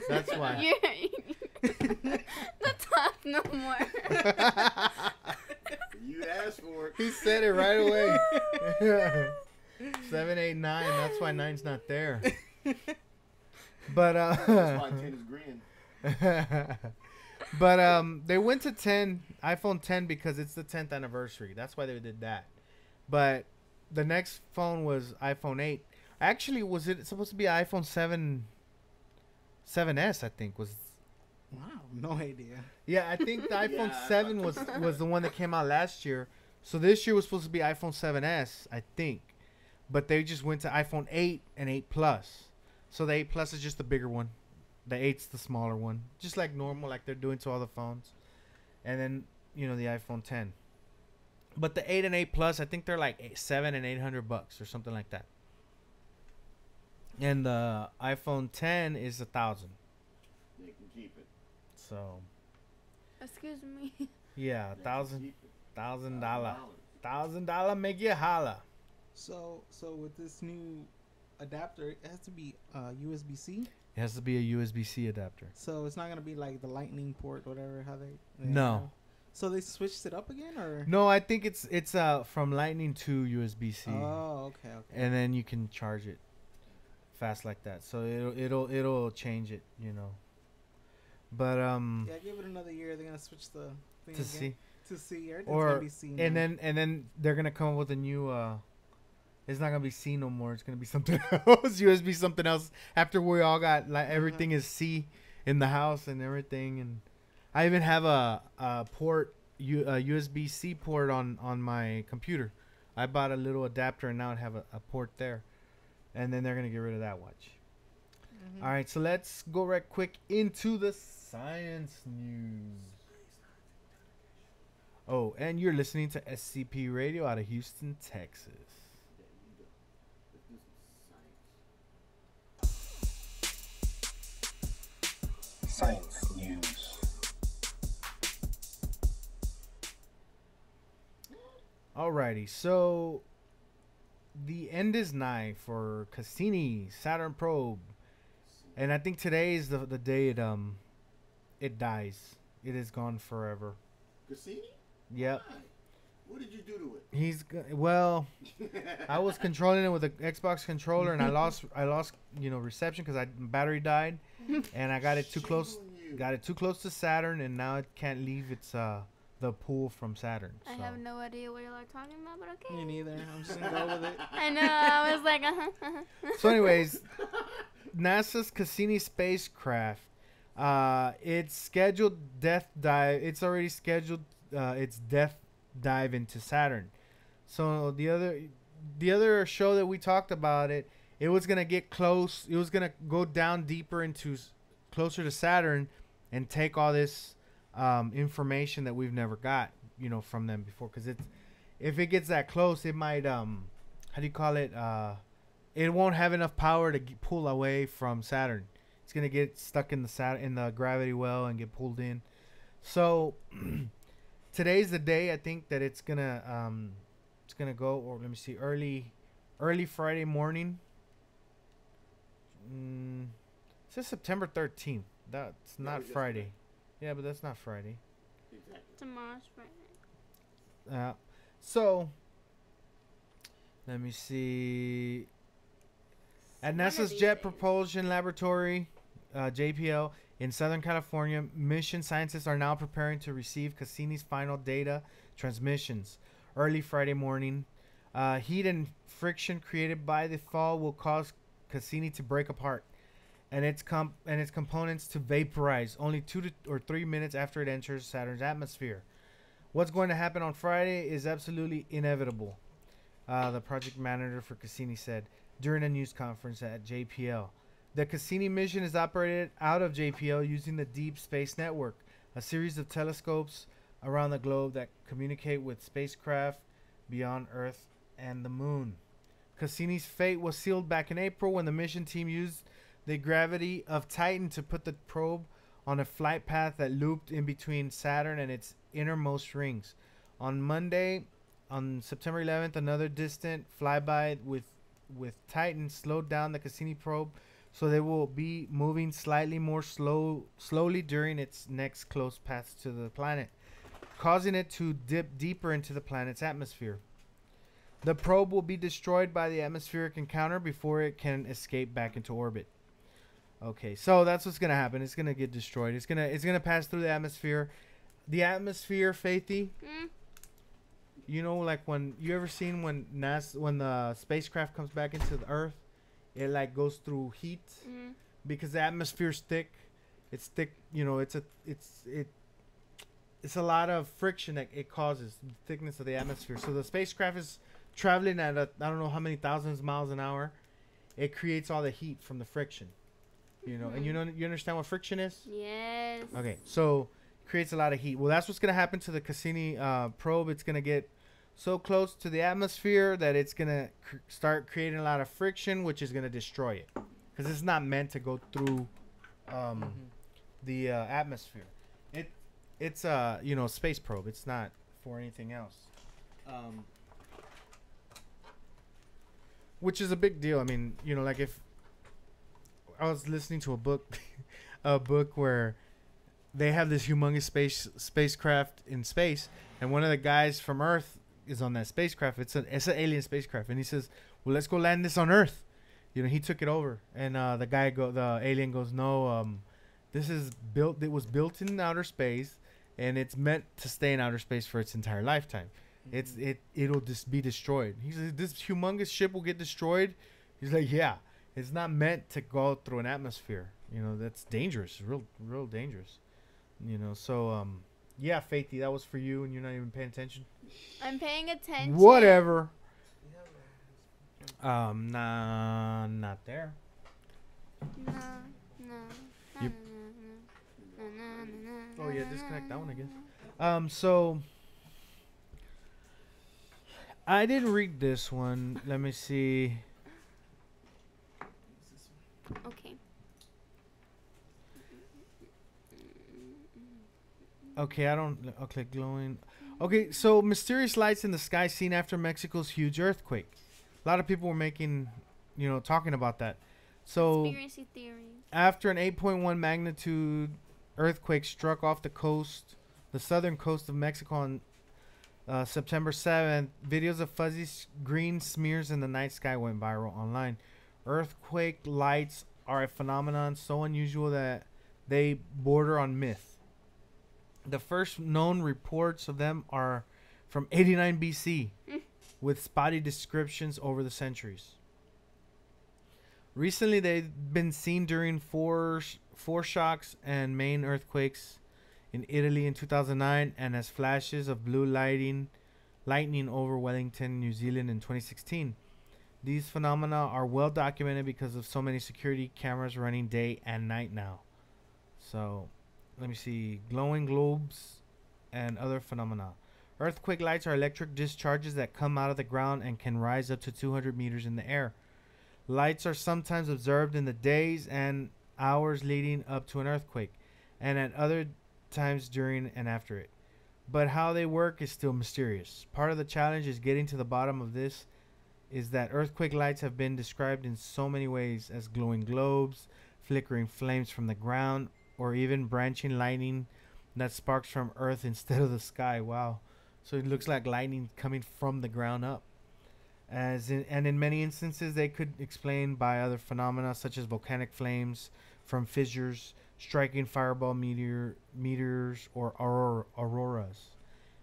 That's why. Don't talk no more. You asked for it. He said it right away. 789. That's why 9's not there. But That's why 10 is green. but they went to iPhone 10 because it's the 10th anniversary. That's why they did that. But the next phone was iPhone 8. Actually, was it supposed to be iPhone 7S? I think was. Wow, no idea. Yeah, I think the iPhone 7 was the one that came out last year. So this year was supposed to be iPhone 7S, I think. But they just went to iPhone 8 and 8 Plus. So the 8 Plus is just the bigger one. The 8's the smaller one. Just like normal, like they're doing to all the phones. And then, the iPhone 10. But the 8 and 8 Plus, I think they're like $700 and $800 or something like that. And the iPhone 10 is $1,000. They can keep it. So. Excuse me. Yeah, $1,000. $1,000. $1,000 make you holla. So with this new adapter, it has to be USB-C. It has to be a USB-C adapter. So it's not gonna be like the Lightning port, whatever. How they No. So they switched it up again, or No, I think it's from Lightning to USB-C. Oh, okay. And then you can charge it fast like that. So it'll change it, But yeah, give it another year. They're gonna switch the thing to again. see. To see, everything's Or gonna be seen. and then they're gonna come up with a new. It's not gonna be C no more. It's gonna be something else. USB something else. After we all got like everything is C in the house and everything, and I even have a USB-C port on my computer. I bought a little adapter and now I have a port there, and then they're gonna get rid of that. Watch. All right, so let's go right quick into the science news. Oh, and you're listening to SCP Radio out of Houston, Texas. Science news. Alrighty, so the end is nigh for Cassini Saturn probe, and I think today is the day it dies. It is gone forever. Cassini? Yep. Why? What did you do to it? Well, I was controlling it with an Xbox controller, and I lost reception because battery died, and I got it too close. Got it too close to Saturn, and now it can't leave its the pool from Saturn. So. I have no idea what you're talking about, but okay. Me neither. I'm just gonna go with it. I know. I was like, So, anyways, NASA's Cassini spacecraft, its scheduled death dive. It's already scheduled its death dive into Saturn. So the other show that we talked about it was gonna get close. It was gonna go down deeper into closer to Saturn, and take all this information that we've never got, from them before. Because if it gets that close, it might how do you call it? It won't have enough power to pull away from Saturn. It's gonna get stuck in the gravity well and get pulled in. So today's the day. I think that it's gonna go, or let me see, early Friday morning. It says September 13th. That's not Friday. Yeah, but that's not Friday. Tomorrow's Friday. So let me see. At NASA's Jet Propulsion Laboratory, JPL, in Southern California, mission scientists are now preparing to receive Cassini's final data transmissions early Friday morning. Heat and friction created by the fall will cause Cassini to break apart and its components to vaporize only 2 or 3 minutes after it enters Saturn's atmosphere. What's going to happen on Friday is absolutely inevitable, the project manager for Cassini said during a news conference at JPL. The Cassini mission is operated out of JPL using the Deep Space Network, a series of telescopes around the globe that communicate with spacecraft beyond Earth and the Moon. Cassini's fate was sealed back in April when the mission team used the gravity of Titan to put the probe on a flight path that looped in between Saturn and its innermost rings. On Monday, on September 11th, another distant flyby with Titan slowed down the Cassini probe, so they will be moving slightly more slowly during its next close path to the planet, causing it to dip deeper into the planet's atmosphere. The probe will be destroyed by the atmospheric encounter before it can escape back into orbit. Okay, so that's what's gonna happen. It's gonna get destroyed. It's gonna pass through the atmosphere. The atmosphere, Faithy. Like when you ever seen when the spacecraft comes back into the Earth, it like goes through heat because the atmosphere's thick. It's thick. It's a lot of friction that it causes, the thickness of the atmosphere. So the spacecraft is traveling at I don't know how many thousands of miles an hour. It creates all the heat from the friction. And you understand what friction is? Yes. Okay, so it creates a lot of heat. Well, that's what's gonna happen to the Cassini probe. It's gonna get so close to the atmosphere that it's gonna start creating a lot of friction, which is gonna destroy it, because it's not meant to go through the atmosphere. It's a space probe. It's not for anything else, which is a big deal. I mean, like if I was listening to a book, where they have this humongous spacecraft in space, and one of the guys from Earth is on that spacecraft. It's an alien spacecraft, and he says, "Well, let's go land this on Earth." He took it over, and the alien goes, "No, this is built. It was built in outer space, and it's meant to stay in outer space for its entire lifetime. It'll just be destroyed." He says, "This humongous ship will get destroyed." He's like, "Yeah, it's not meant to go through an atmosphere. That's dangerous, real dangerous. So yeah, Faithy, that was for you, and you're not even paying attention." I'm paying attention. Whatever. Nah, not there. No. Oh yeah, disconnect that one, I guess. So I didn't read this one. Let me see. Okay. Okay, I'll click glowing. Okay, so mysterious lights in the sky seen after Mexico's huge earthquake. A lot of people were talking about that. So Conspiracy theories. After an 8.1 magnitude earthquake struck off the southern coast of Mexico on September 7th, videos of fuzzy green smears in the night sky went viral online. Earthquake lights are a phenomenon so unusual that they border on myth. The first known reports of them are from 89 BC, with spotty descriptions over the centuries. Recently, they've been seen during foreshocks and main earthquakes in Italy in 2009, and as flashes of blue lightning over Wellington, New Zealand in 2016. These phenomena are well documented because of so many security cameras running day and night now. So let me see, glowing globes and other phenomena. Earthquake lights are electric discharges that come out of the ground and can rise up to 200 meters in the air. Lights are sometimes observed in the days and hours leading up to an earthquake, and at other times during and after it. But how they work is still mysterious. Part of the challenge is getting to the bottom of this is that earthquake lights have been described in so many ways as glowing globes, flickering flames from the ground, or even branching lightning that sparks from earth instead of the sky. Wow. So it looks like lightning coming from the ground up. And in many instances, they could explain by other phenomena such as volcanic flames from fissures, striking fireball meteors, or auroras.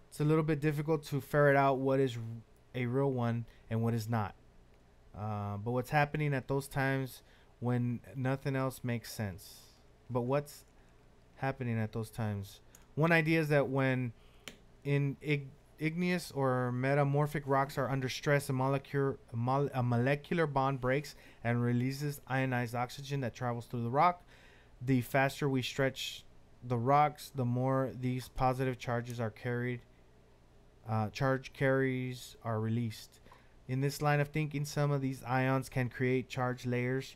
It's a little bit difficult to ferret out what is a real one and what is not. But what's happening at those times when nothing else makes sense? But what's happening at those times? One idea is that when igneous or metamorphic rocks are under stress, a molecular bond breaks and releases ionized oxygen that travels through the rock. The faster we stretch the rocks, the more these positive charges are carried. Charge carries are released. In this line of thinking, some of these ions can create charge layers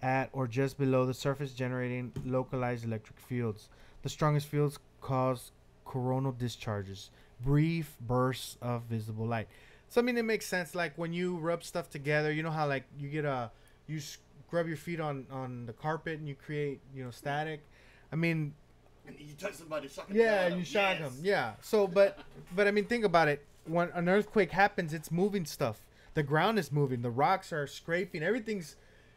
at or just below the surface, generating localized electric fields. The strongest fields cause coronal discharges, brief bursts of visible light. So I mean, it makes sense. Like when you rub stuff together, you know how like you get you scrub your feet on the carpet and you create, you know, static. I mean, And you touch somebody, shock them. yeah, and you shock them. Yeah. So, but I mean, think about it. When an earthquake happens, it's moving stuff. The ground is moving. The rocks are scraping.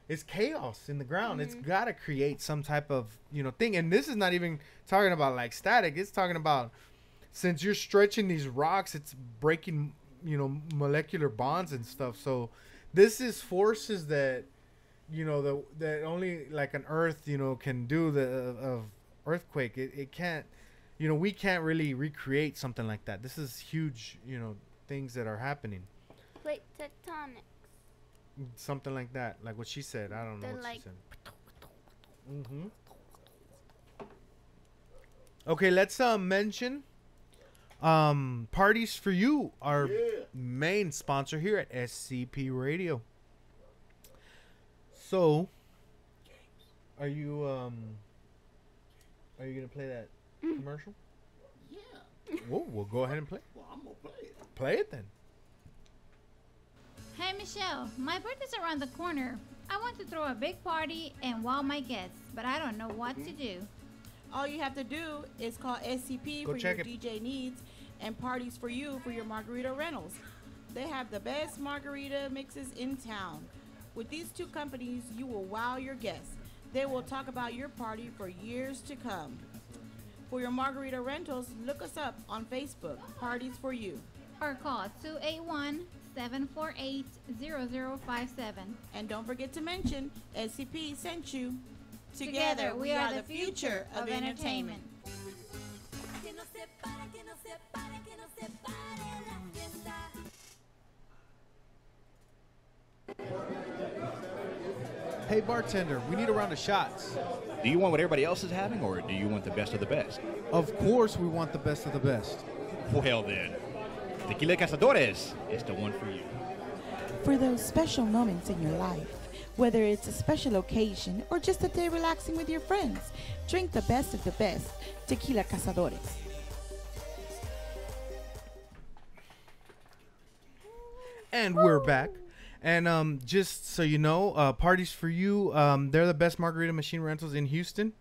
It's chaos in the ground. It's got to create some type of, you know, thing. And this is not even talking about like static. It's talking about, since you're stretching these rocks, it's breaking, you know, molecular bonds and stuff. So this is forces that, you know, that only like an earth, you know, can do of earthquake. It can't, you know, we can't really recreate something like that. This is huge, you know, things that are happening. Plate tectonics. Something like that, like what she said. I don't know They're what like- she said. Okay, let's mention Parties for You, our main sponsor here at SCP Radio. So, are you gonna play that commercial? Yeah. Whoa, we'll go ahead and play. Well, I'm going to play it. Play it then. Hey Michelle, my birthday's around the corner. I want to throw a big party and wow my guests, but I don't know what to do. All you have to do is call SCP Go for your check it. DJ needs and Parties for You for your margarita rentals. They have the best margarita mixes in town. With these two companies, you will wow your guests. They will talk about your party for years to come. For your margarita rentals, look us up on Facebook, Parties for You. Or call 281-748-0057. And don't forget to mention SCP sent you. Together, we are the future of entertainment. Hey bartender, we need a round of shots. Do you want what everybody else is having, or do you want the best of the best? Of course we want the best of the best. Well then, Tequila Cazadores is the one for you. For those special moments in your life, whether it's a special occasion or just a day relaxing with your friends, drink the best of the best, Tequila Cazadores. And we're back. And just so you know, Parties for You, they're the best margarita machine rentals in Houston.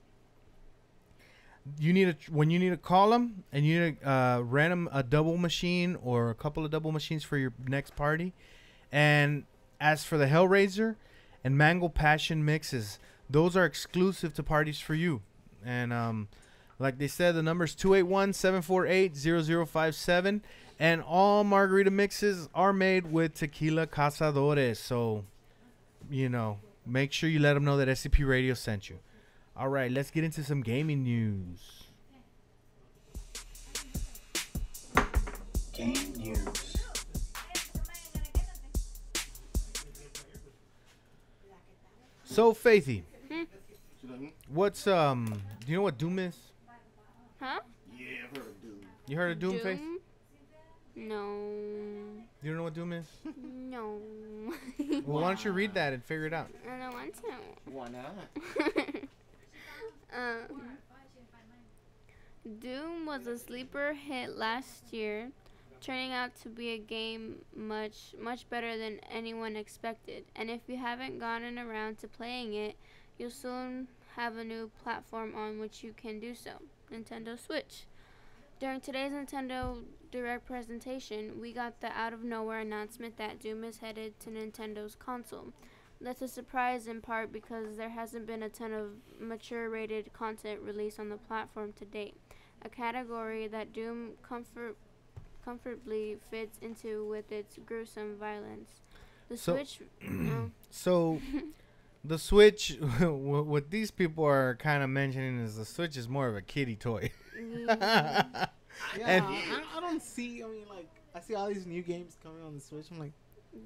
When you need to call them and you need to rent them a double machine or a couple of double machines for your next party. And as for the Hellraiser and Mango Passion mixes, those are exclusive to Parties for You. And like they said, the number is 281-748-0057. And all margarita mixes are made with Tequila Cazadores. So, you know, make sure you let them know that SCP Radio sent you. All right, let's get into some gaming news. Game news. So, Faithy, what's do you know what Doom is? You heard of Doom, Face? No. You don't know what Doom is? No. Well, why don't you read that and figure it out? I don't want to. Why not? Doom was a sleeper hit last year, turning out to be a game much better than anyone expected. And if you haven't gotten around to playing it, you'll soon have a new platform on which you can do so, Nintendo Switch. During today's Nintendo Direct presentation, we got the out-of-nowhere announcement that Doom is headed to Nintendo's console. That's a surprise in part because there hasn't been a ton of mature-rated content released on the platform to date, a category that Doom comfortably fits into with its gruesome violence. The Switch... So, the Switch, what these people are kind of mentioning is the Switch is more of a kiddie toy. Yeah, I don't see. I mean, like, I see all these new games coming on the Switch. I'm like,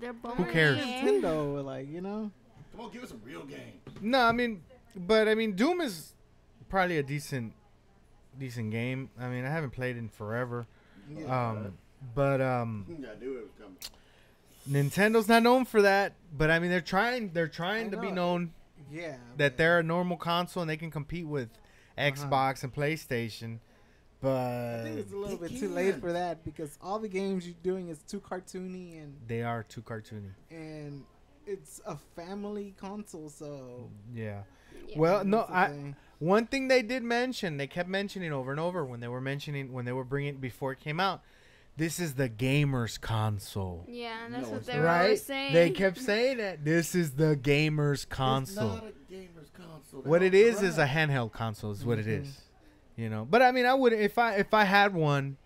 they're boring. Who cares? Nintendo, like, you know. Come on, give us some real games. No, I mean, Doom is probably a decent game. I mean, I haven't played it in forever. Yeah. I knew it was coming. Nintendo's not known for that, but I mean, they're trying to be known. Yeah. That they're a normal console and they can compete with Xbox and PlayStation. But I think it's a little bit too late for that because all the games you're doing is too cartoony and they are too cartoony. And it's a family console, so yeah. Well, no, one thing they did mention, they kept mentioning over and over when they were bringing it before it came out. This is the gamer's console. Yeah, that's what they were always saying. They kept saying that. This is the gamer's console. It's not a gamer's console. What it is a handheld console is what it is. You know, but I mean, I would if I had one,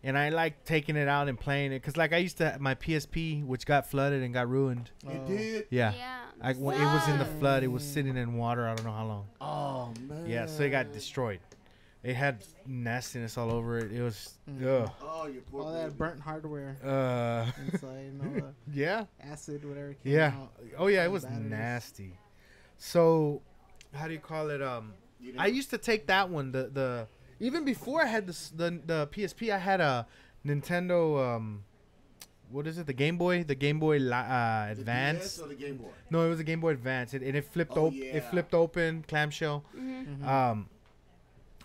and I like taking it out and playing it, cause like I used to have my PSP, which got flooded and got ruined. It did. Yeah. It was in the flood. It was sitting in water. I don't know how long. Oh man. Yeah, so it got destroyed. It had nastiness all over it. It was Oh, you poor all that burnt hardware inside. Yeah. Acid, whatever. Came out. Oh yeah, it was nasty. So, how do you call it? I used to take that one. The even before I had the PSP, I had a Nintendo. What is it? The Game Boy. The Game Boy Advance. DS or the Game Boy? No, it was a Game Boy Advance. It flipped open. It flipped open, clamshell.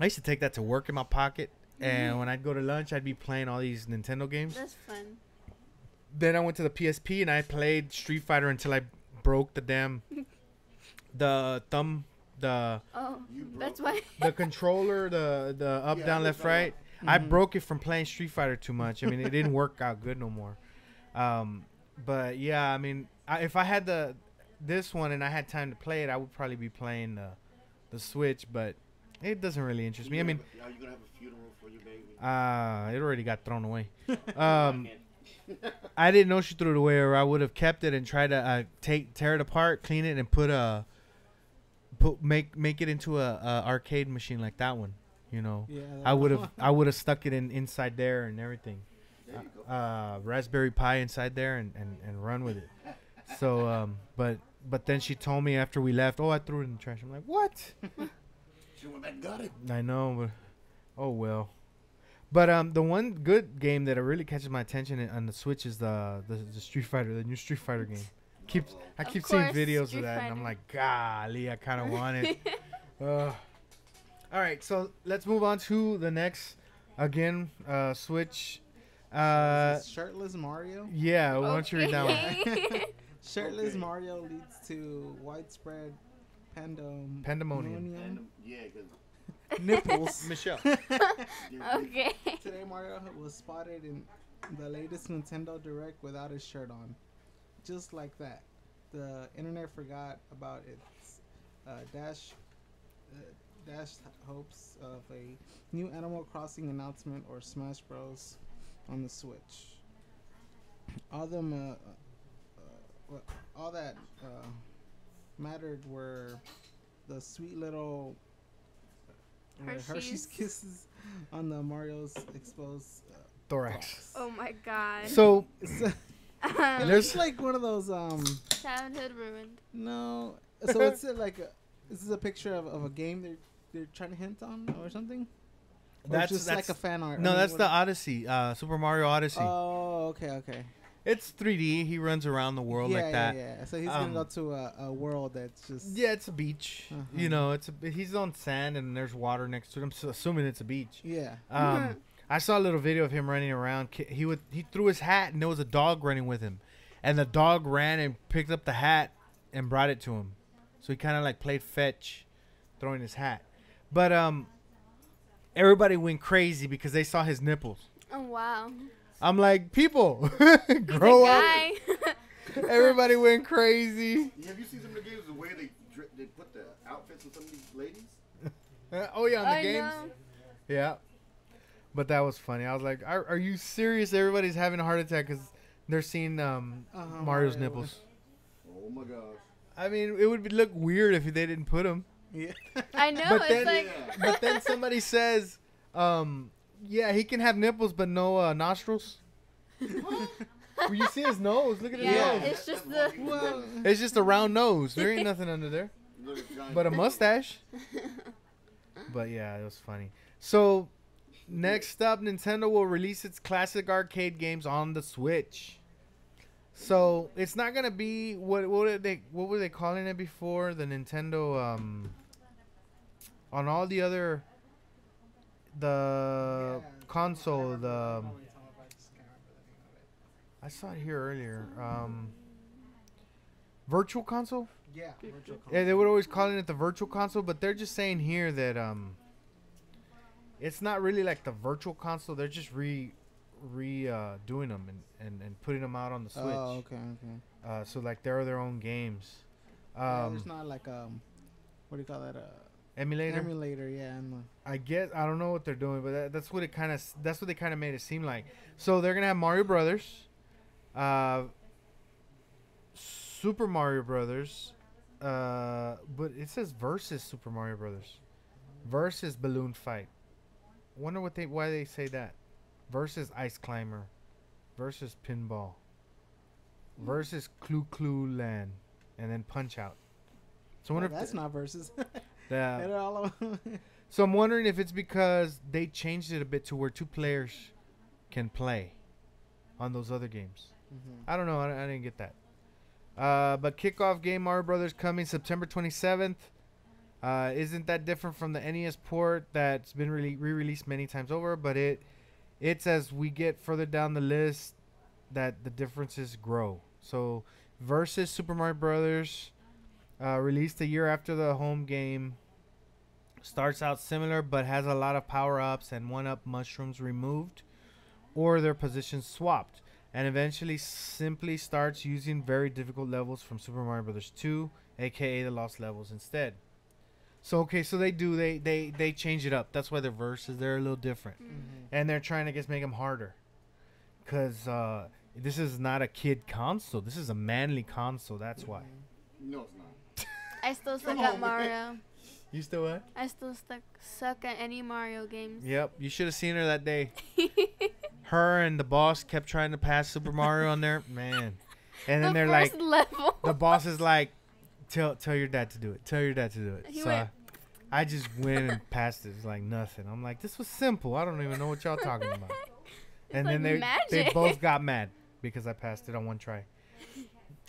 I used to take that to work in my pocket, and when I'd go to lunch, I'd be playing all these Nintendo games. That's fun. Then I went to the PSP and I played Street Fighter until I broke the thumb. That's why. The controller, the up, down, left, right. I broke it from playing Street Fighter too much. I mean, it didn't work out good no more. But yeah, I mean, if I had this one and I had time to play it, I would probably be playing the Switch. But it doesn't really interest me. I mean, are you gonna have a funeral for your baby? It already got thrown away. I didn't know she threw it away, or I would have kept it and tried to tear it apart, clean it, and make it into a arcade machine like that one. You know, I would have stuck it inside there and everything. There you go. Raspberry Pi inside there and run with it. So but then she told me after we left, I threw it in the trash. I'm like, what? She went back and got it. I know, but oh well. But the one good game that really catches my attention on the Switch is the Street Fighter, the new Street Fighter game. I keep seeing videos of that, and I'm like, golly, I kind of want it. All right, so let's move on to the next, Switch. Shirtless Mario? Yeah, why don't you read that one? Shirtless Mario leads to widespread pandemonium. Yeah, because nipples. Michelle. Okay. Today Mario was spotted in the latest Nintendo Direct without his shirt on. Just like that. The internet forgot about its dashed hopes of a new Animal Crossing announcement or Smash Bros. On the Switch. All that mattered were the sweet little Hershey's Kisses on the Mario's exposed thorax. Oh my god. So it looks like one of those childhood ruined. No. So it's like this is a picture of a game they're trying to hint on or something. Or just like a fan art. No, I mean, that's what- the Odyssey, Super Mario Odyssey. Oh, okay. It's 3D. He runs around the world like that. Yeah. So he's gonna go to a world that's just. Yeah, it's a beach. Uh-huh. You know, he's on sand and there's water next to him. So assuming it's a beach. Yeah. I saw a little video of him running around. He threw his hat and there was a dog running with him, and the dog ran and picked up the hat and brought it to him. So he kind of like played fetch, throwing his hat. But everybody went crazy because they saw his nipples. Oh wow. I'm like, people, He's grow a up. guy. Everybody went crazy. Have you seen some of the games the way they put the outfits on some of these ladies? Oh yeah, on the I games. know. Yeah, but that was funny. I was like, "Are you serious? Everybody's having a heart attack because they're seeing Mario's Mario. nipples." Oh my gosh. I mean, it would look weird if they didn't put them. Yeah. I know. But It's then, like but then somebody says, "Yeah, he can have nipples, but no nostrils." Well, you see his nose. Look at his yeah, nose. it's just the. Well, It's just a round nose. There ain't nothing under there, but a mustache. But yeah, it was funny. So next up, Nintendo will release its classic arcade games on the Switch. So it's not gonna be what were they calling it before, the Nintendo on all the other console, I saw it here earlier, Virtual Console. Yeah. Virtual Yeah, they would always calling it the Virtual Console, but they're just saying here that it's not really like the Virtual Console. They're just doing them and putting them out on the Switch. Oh, okay. So like they're their own games. There's not like what do you call that? Emulator. Emulator, yeah. I don't know what they're doing, but that's what they kind of made it seem like. So they're gonna have Mario Brothers, Super Mario Brothers, but it says versus Super Mario Brothers, versus Balloon Fight. Wonder why they say that. Versus Ice Climber, versus Pinball, versus Clue Land, and then Punch Out. So I wonder if that's not versus. Yeah. They're all of So I'm wondering if it's because they changed it a bit to where two players can play on those other games. I don't know. I didn't get that. But kickoff game Mario Brothers coming September 27th. Isn't that different from the NES port that's been re-released many times over? But it's as we get further down the list that the differences grow. So versus Super Mario Brothers, released a year after the home game, starts out similar but has a lot of power-ups and one-up mushrooms removed or their positions swapped, and eventually simply starts using very difficult levels from Super Mario Bros. 2, aka the Lost Levels instead. So okay, so they change it up. That's why their verses, they're a little different. And they're trying to, I guess, make them harder. Because this is not a kid console. This is a manly console. That's why. No, it's not. I still suck at Mario. You still what? I still suck at any Mario games. Yep. You should have seen her that day. Her and the boss kept trying to pass Super Mario on there. Man. And then they're like, level. the boss is like, tell your dad to do it. Tell your dad to do it. He So went- I just went and passed it. It's like nothing. I'm like, this was simple. I don't even know what y'all talking about. And like then they magic. both got mad because I passed it on one try.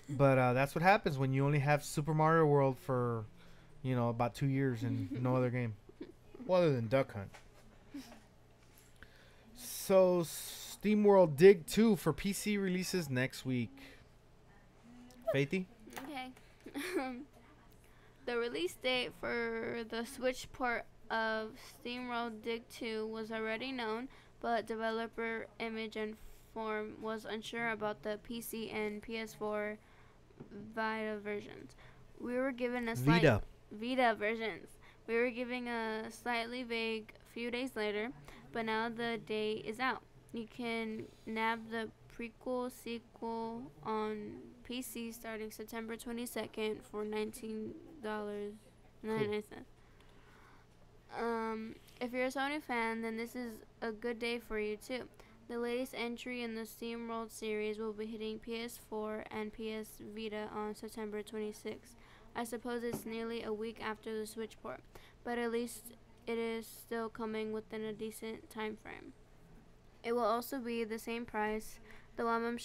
But that's what happens when you only have Super Mario World for, about 2 years and no other game. Well, other than Duck Hunt. So, SteamWorld Dig 2 for PC releases next week. Faithy? Okay. The release date for the Switch port of SteamWorld Dig 2 was already known, but developer Image and Form was unsure about the PC and PS4 Vita versions. We were given a Vita versions. We were giving a slightly vague few days later, but now the date is out. You can nab the prequel sequel on PC starting September 22nd for $19.99. If you're a Sony fan, then this is a good day for you too. The latest entry in the SteamWorld series will be hitting PS4 and PS Vita on September 26th. I suppose it's nearly a week after the Switch port, but at least it is still coming within a decent time frame. It will also be the same price, though I'm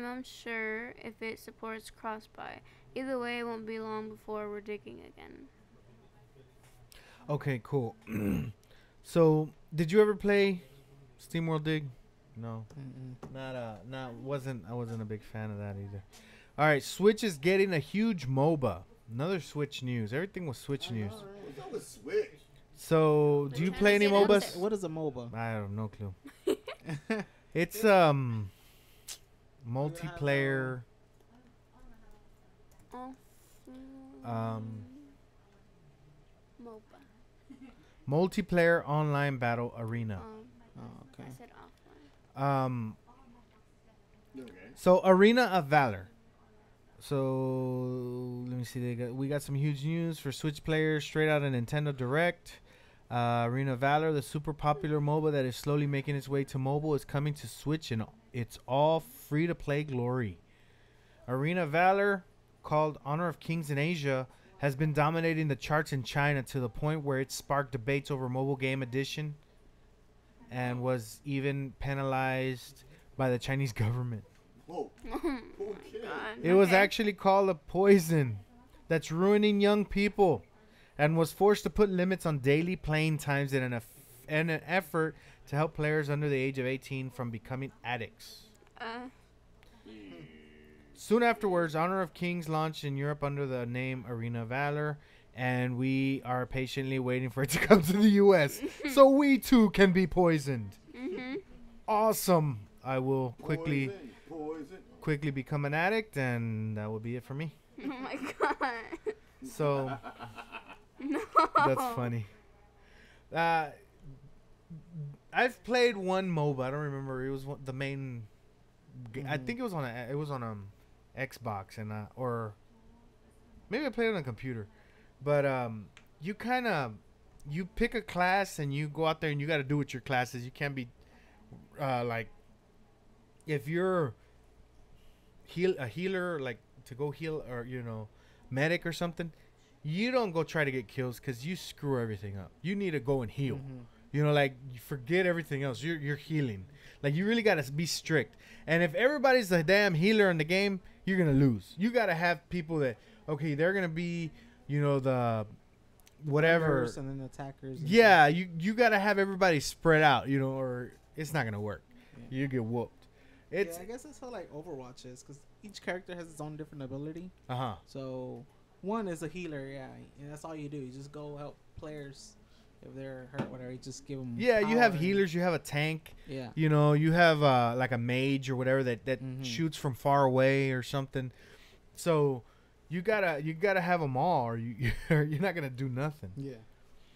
unsure if it supports cross-buy. Either way, it won't be long before we're digging again. Okay, cool. So, did you ever play SteamWorld Dig? No. I wasn't a big fan of that either. All right, Switch is getting a huge MOBA. Another Switch news. Everything was Switch news. What's up with Switch? So, do you play any MOBAs? What is a MOBA? I have no clue. It's multiplayer. MOBA. Multiplayer online battle arena. Okay. I said offline. So Arena of Valor. So let me see. We got some huge news for Switch players straight out of Nintendo Direct. Arena of Valor, the super popular MOBA that is slowly making its way to mobile, is coming to Switch, and it's all free to play glory. Arena of Valor, called Honor of Kings in Asia, has been dominating the charts in China to the point where it sparked debates over mobile game edition and was even penalized by the Chinese government. Whoa. Okay. It was actually called a poison that's ruining young people and was forced to put limits on daily playing times in an effort to help players under the age of 18 from becoming addicts. Soon afterwards, Honor of Kings launched in Europe under the name Arena of Valor, and we are patiently waiting for it to come to the U.S. so we too can be poisoned. Awesome. I will quickly become an addict, and that will be it for me. Oh my god. So no. That's funny. I've played one MOBA. I don't remember. It was the main. I think it was on Xbox and or maybe I played it on a computer. But you pick a class and you go out there and you got to do what your class is. You can't be like if you're a healer, like to go heal, or medic or something. You don't go try to get kills because you screw everything up. You need to go and heal. Like you forget everything else. You're healing. Like you really gotta be strict. And if everybody's a damn healer in the game, you're gonna lose. You gotta have people that they're gonna be the whatever and then attackers. Yeah, you gotta have everybody spread out. Or it's not gonna work. Yeah. You get whooped. I guess that's how like Overwatch is, because each character has its own different ability. So one is a healer, and that's all you do. You just go help players if they're hurt, whatever. You just give them. Yeah, you have healers. You have a tank. Yeah. You have like a mage or whatever that shoots from far away or something. So you gotta have them all, or you're not gonna do nothing. Yeah.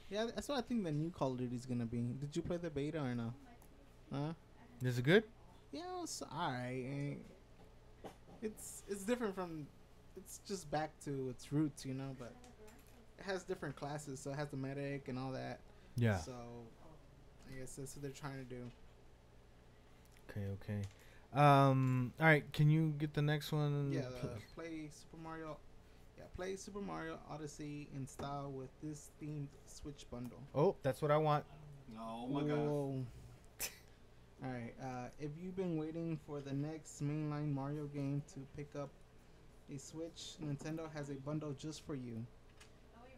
Yeah, that's what I think the new Call of Duty is gonna be. Did you play the beta or no? Is it good? Yeah, it's alright. It's different from. It's just back to its roots, but it has different classes, so it has the medic and all that. Yeah. So I guess that's what they're trying to do. Okay. All right, can you get the next one? Yeah, play Super Mario Odyssey in style with this themed Switch bundle. Oh, that's what I want. Oh my god. Alright, if you've been waiting for the next mainline Mario game to pick up a Switch, Nintendo has a bundle just for you.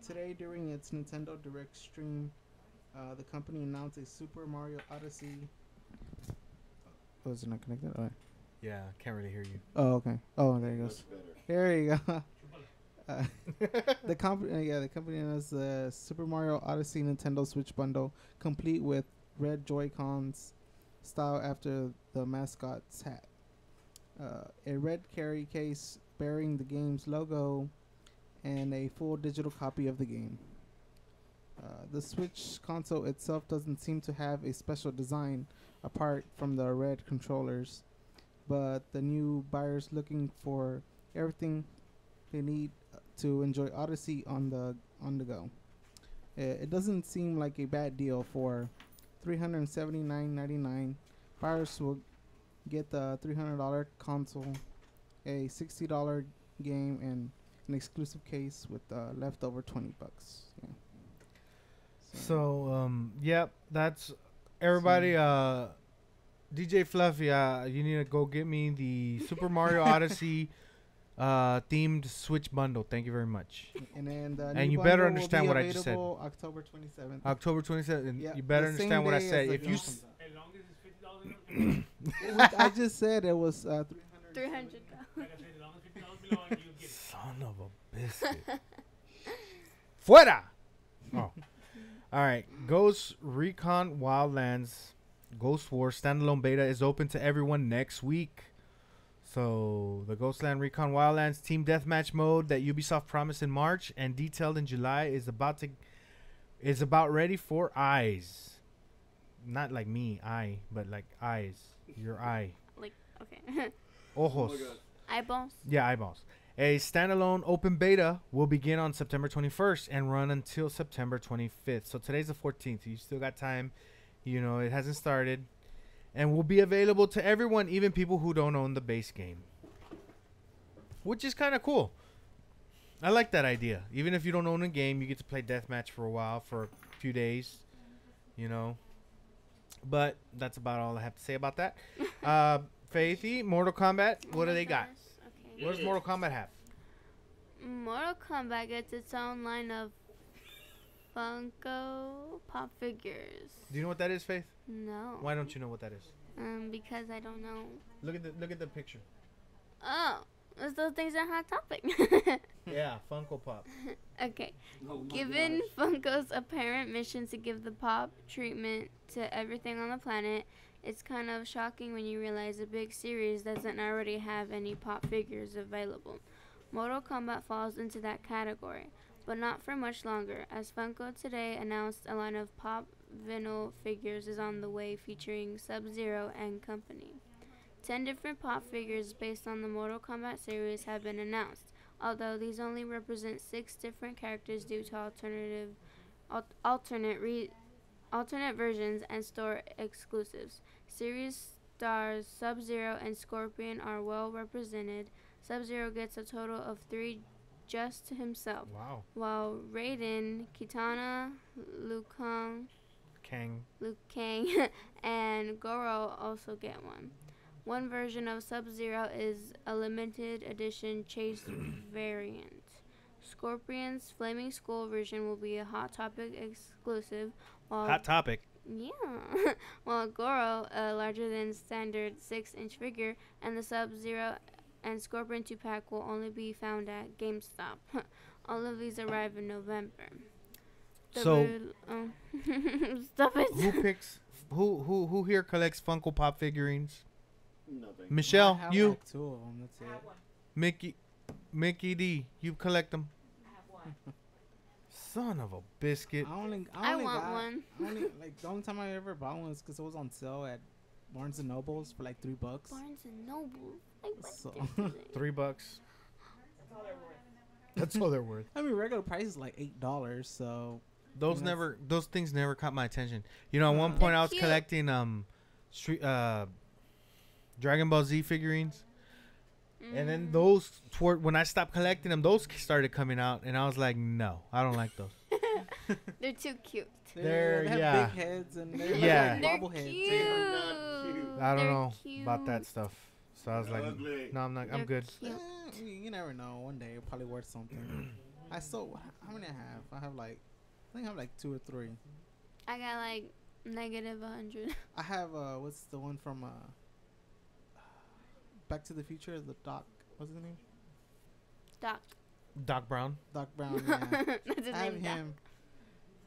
Today, during its Nintendo Direct stream, the company announced a Super Mario Odyssey. Oh, is it not connected? Oh. Yeah, can't really hear you. Oh, okay. Oh, there it goes. There you go. The company announced the Super Mario Odyssey Nintendo Switch bundle, complete with red Joy-Cons, style after the mascot's hat. A red carry case bearing the game's logo, and a full digital copy of the game. The Switch console itself doesn't seem to have a special design apart from the red controllers, but the new buyers looking for everything they need to enjoy Odyssey on the go. It doesn't seem like a bad deal for $379.99. Buyers will get the $300 console, a $60 game, and an exclusive case with leftover $20. Yeah. So yep, that's everybody. DJ Fluffy, you need to go get me the Super Mario Odyssey themed Switch bundle. Thank you very much. And then and you better understand what I just said. October 27th. October 27th. Yeah, You better the same understand what I day said. as If the you, game I just said it was 300. son of a biscuit. Fuera. Oh. All right. Ghost Recon Wildlands Ghost War standalone beta is open to everyone next week. So the Ghostland Recon Wildlands team deathmatch mode that Ubisoft promised in March and detailed in July is about ready for eyes. Not like me, but like eyes. Your eye. Like, okay. Ojos. Eyeballs. Yeah, eyeballs. A standalone open beta will begin on September 21st and run until September 25th. So today's the 14th. You still got time. You know, it hasn't started. And will be available to everyone, even people who don't own the base game. Which is kind of cool. I like that idea. Even if you don't own a game, you get to play deathmatch for a while, for a few days. You know. But that's about all I have to say about that. Faithy, Mortal Kombat, what do they got? Okay. What does Mortal Kombat have? Mortal Kombat gets its own line of Funko Pop figures. Do you know what that is, Faith? No. Why don't you know what that is? Because I don't know. Look at the picture. Oh, those things are Hot Topic. Yeah, Funko Pop. Okay. Given Funko's apparent mission to give the pop treatment to everything on the planet, it's kind of shocking when you realize a big series doesn't already have any pop figures available. Mortal Kombat falls into that category, but not for much longer, as Funko today announced a line of pop vinyl figures is on the way featuring Sub-Zero and company. 10 different pop figures based on the Mortal Kombat series have been announced, although these only represent 6 different characters due to alternate versions and store exclusives. Series stars Sub-Zero and Scorpion are well represented. Sub-Zero gets a total of 3 just to himself. Wow. While Raiden, Kitana, Liu Kang, and Goro also get one. One version of Sub-Zero is a limited edition chase variant. Scorpion's Flaming Skull version will be a Hot Topic exclusive. While Hot Topic. Yeah. While Goro, a larger than standard 6-inch figure, and the Sub-Zero and Scorpion 2-pack will only be found at GameStop. All of these arrive in November. So, stop it. Who picks? Who here collects Funko Pop figurines? Nothing. Michelle, I have you. like 2 of them. That's it. Mickey D, you collect them. Son of a biscuit. I only want got, one. Like the only time I ever bought one was because it was on sale at Barnes and Nobles for like $3. Barnes and Noble. Like what? So $3. That's all they're worth. I mean, regular price is like $8. So those things never caught my attention. You know, at one point I was collecting Dragon Ball Z figurines. And then those, when I stopped collecting them, those started coming out, and I was like, no, I don't like those. They're too cute. they have big heads and they're like They're bobbleheads. cute. I don't They're know cute. about that stuff. So I was like, no, I'm not. I'm good. Cute. You never know. One day it'll probably worth something. I still, how many I have? I think I have like 2 or 3. I got like negative 100. I have what's the one from Back to the Future? The Doc. What's his name? Doc Brown. Doc Brown. Yeah. That's his I have name, him.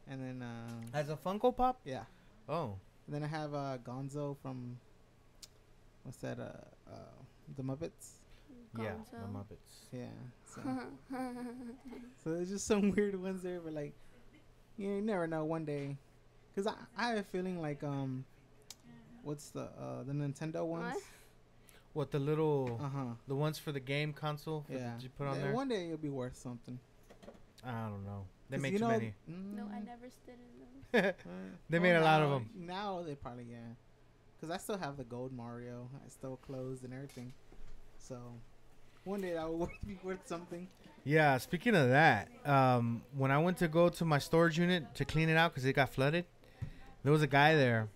And then As a Funko Pop? yeah. Oh. And then I have Gonzo from what's that? The Muppets. Yeah, Gonzo. the Muppets. Yeah. So there's just some weird ones there, but like you never know. One day, because I have a feeling like what's the Nintendo ones? What, the little, the Uh-huh. ones for the game console Yeah. that you put on Yeah, there? one day it'll be worth something. I don't know. They 'Cause make you too know, many. No, I never stood in them. They made a lot of now- them. Now they probably, yeah. Because I still have the gold Mario. I still closed and everything. So, One day that will be worth something. Yeah, speaking of that, when I went to go to my storage unit to clean it out because it got flooded, there was a guy there.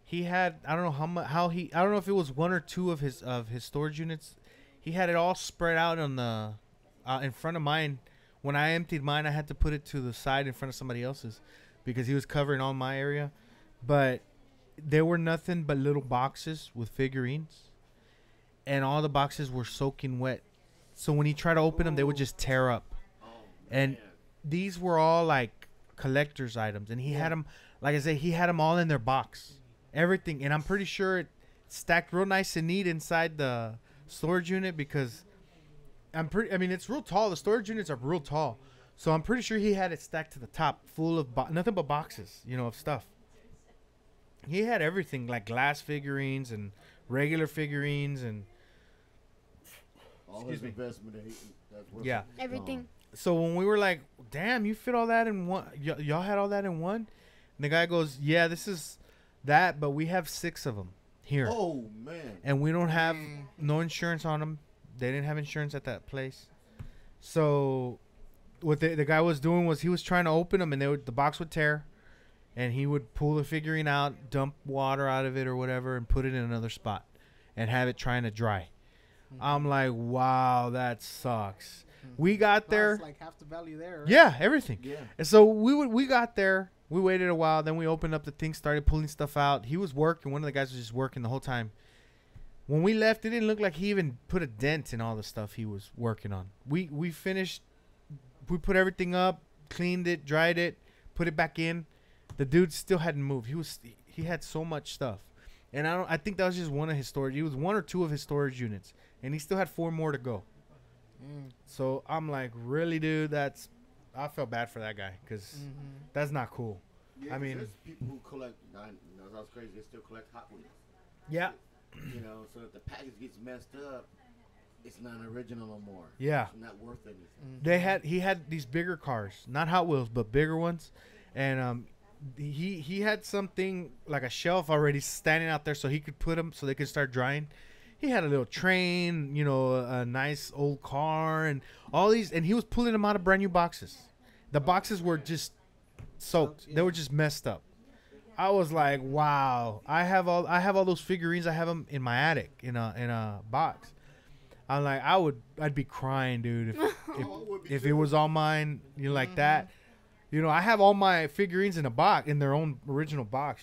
He had, I don't know I don't know if it was one or two of his storage units. He had it all spread out on the in front of mine. When I emptied mine, I had to put it to the side in front of somebody else's because he was covering all my area. But there were nothing but little boxes with figurines, and all the boxes were soaking wet. So when he tried to open them, they would just tear up. And these were all like collector's items, and he had them, like I said, he had them all in their box, everything. And I'm pretty sure it stacked real nice and neat inside the storage unit because I mean, it's real tall. The storage units are real tall, so I'm pretty sure he had it stacked to the top, full of nothing but boxes, of stuff. He had everything, like glass figurines and regular figurines and all his investment. That's worth yeah, everything. So when we were like, "Damn, you fit all that in one? Y'all had all that in one?" And the guy goes, "Yeah, this is that, but we have 6 of them here. Oh man! And we don't have no insurance on them. They didn't have insurance at that place. So what the guy was doing was he was trying to open them, and the box would tear, and he would pull the figurine out, dump water out of it or whatever, and put it in another spot, and have it trying to dry." I'm like, wow, that sucks. We got there. That's like half the value there. Right? Yeah, everything. Yeah. And so we got there. We waited a while. Then we opened up the thing, started pulling stuff out. He was working. One of the guys was just working the whole time. When we left, it didn't look like he even put a dent in all the stuff he was working on. We finished. We put everything up, cleaned it, dried it, put it back in. The dude still hadn't moved. He had so much stuff, and I think that was just one of his storage. It was 1 or 2 of his storage units, and he still had 4 more to go. So I'm like, really, dude? I felt bad for that guy because that's not cool. Yeah, I mean, there's people who collect. That's crazy. They still collect Hot Wheels. Yeah. So if the package gets messed up, it's not original no more. Yeah. It's not worth anything. He had these bigger cars, not Hot Wheels, but bigger ones, and he had something like a shelf already standing out there so he could put them so they could start drying. He had a little train, a nice old car, and all these, and he was pulling them out of brand new boxes. The boxes were just soaked; they were just messed up. I was like, wow. I have all those figurines. I have them in my attic in a box. I'm like, I'd be crying, dude, if it was all mine, like that. I have all my figurines in a box, in their own original box.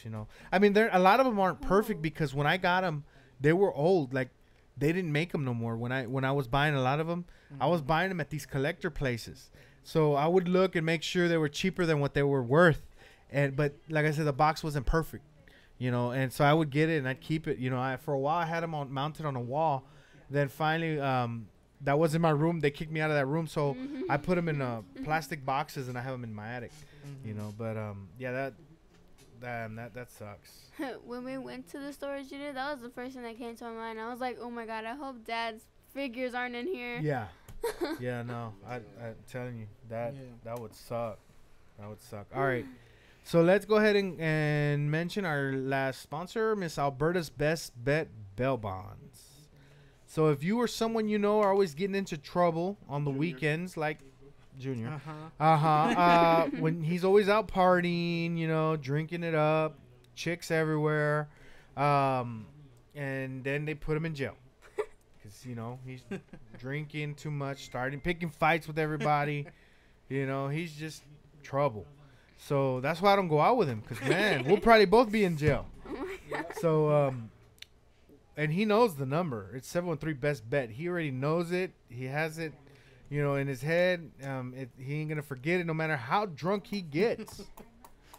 I mean, a lot of them aren't perfect because when I got them, they were old. Like, they didn't make them no more. When I was buying a lot of them, I was buying them at these collector places. So I would look and make sure they were cheaper than what they were worth. But like I said, the box wasn't perfect, and so I would get it and I'd keep it. For a while I had them mounted on a wall. Then finally, that was in my room. They kicked me out of that room, so I put them in plastic boxes and I have them in my attic. But yeah, that sucks. When we went to the storage unit, that was the first thing that came to my mind. I was like, oh my god, I hope Dad's figures aren't in here. Yeah. Yeah, no, I'm telling you that would suck. That would suck. All right. So let's go ahead and mention our last sponsor, Miss Alberta's Best Bet Bail Bonds. So if you or someone are always getting into trouble on the weekends, like Junior, when he's always out partying, drinking it up, chicks everywhere, and then they put him in jail because he's drinking too much, picking fights with everybody. He's just trouble. So that's why I don't go out with him because, man, we'll probably both be in jail. So, and he knows the number. It's 713 Best Bet. He already knows it. He has it, in his head. He ain't going to forget it no matter how drunk he gets.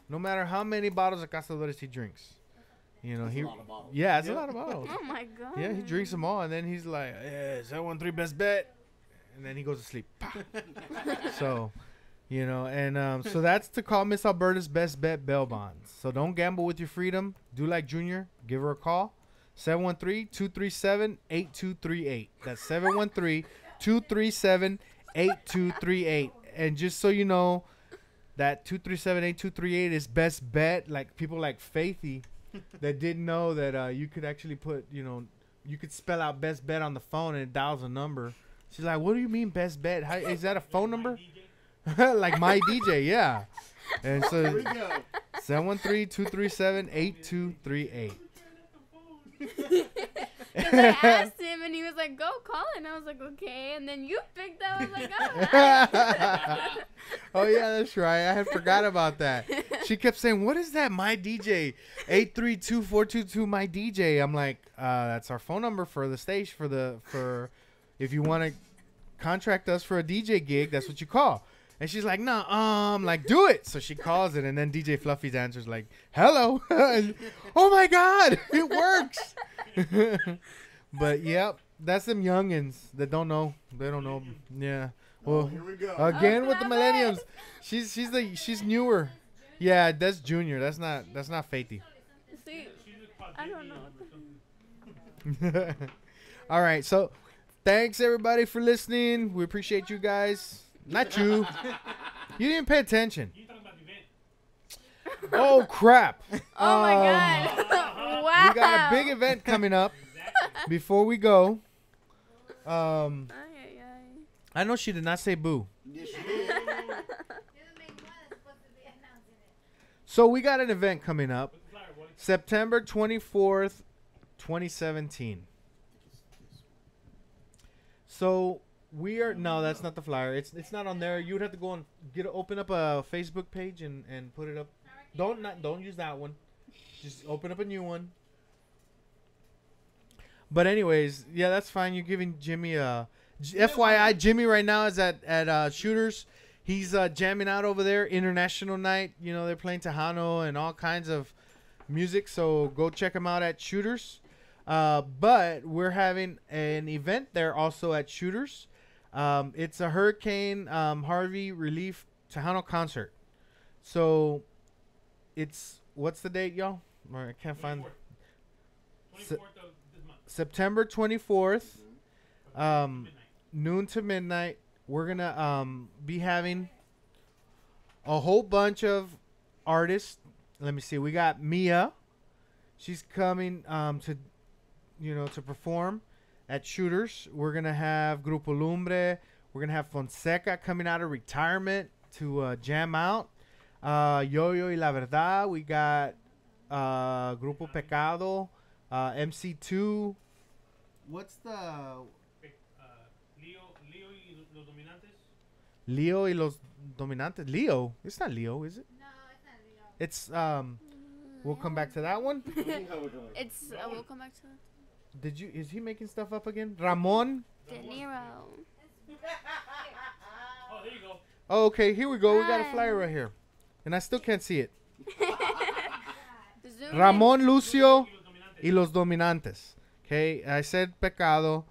No matter how many bottles of Cazadores he drinks. It's a lot of bottles. Yeah, it's a lot of bottles. Oh, my God. Yeah, he drinks them all, and then he's like, 713 Best Bet. And then he goes to sleep. So... so that's to call Miss Alberta's Best Bet Bail Bonds. So don't gamble with your freedom. Do like Junior. Give her a call. 713-237-8238. That's 713-237-8238. And just so you know, that 237-8238 is Best Bet. Like people like Faithy that didn't know that you could actually put, you could spell out best bet on the phone and it dials a number. She's like, what do you mean best bet? How, is that a phone number? Like my DJ, yeah. And so 713-237-8238. Because I asked him and he was like, go call it. And I was like, okay. And then you picked up. I was like, oh. Oh, yeah, that's right. I had forgot about that. She kept saying, what is that? My DJ. 832-422 my DJ. I'm like, that's our phone number for the station for if you want to contract us for a DJ gig, that's what you call. And she's like, no, like, do it. So she calls it, and then DJ Fluffy's answers like, hello. Oh, my God, it works. But, yep, that's them youngins that don't know. They don't know. Yeah. Well, here we go. Again with the millenniums. She's newer. Yeah, that's Junior. That's not Faithy. See, I don't know. All right, so thanks everybody for listening. We appreciate you guys. Not you. You didn't pay attention. Oh crap! Oh my God! Wow. We got a big event coming up. Before we go, I know she did not say boo. Yes, she did. So we got an event coming up, September 24th, 2017. So we are that's not the flyer. It's not on there. You would have to go and open up a Facebook page and put it up. Don't use that one. Just open up a new one. But anyways, yeah, that's fine. You're giving Jimmy a FYI. Jimmy right now is at Shooters. He's jamming out over there. International night. You know, they're playing Tejano and all kinds of music. So go check him out at Shooters. But we're having an event there also at Shooters. It's a Hurricane Harvey Relief Tejano concert. So it's, what's the date, y'all? I can't find 24th of this month. September 24th, noon to midnight. We're gonna be having a whole bunch of artists. Let me see. We got Mia. She's coming to perform at Shooters. We're gonna have Grupo Lumbre. We're gonna have Fonseca coming out of retirement to jam out. Yo-Yo y La Verdad. We got Grupo Pecado. MC2. What's the Leo y los Dominantes. Leo. It's not Leo, is it? No, it's not Leo. It's we'll come back to that one. It's we'll come back to that. Is he making stuff up again? Ramon De Niro. Oh, there you go. Oh, okay, here we go. We got a flyer right here. And I still can't see it. Ramon Lucio y los Dominantes. Okay, I said Pecado.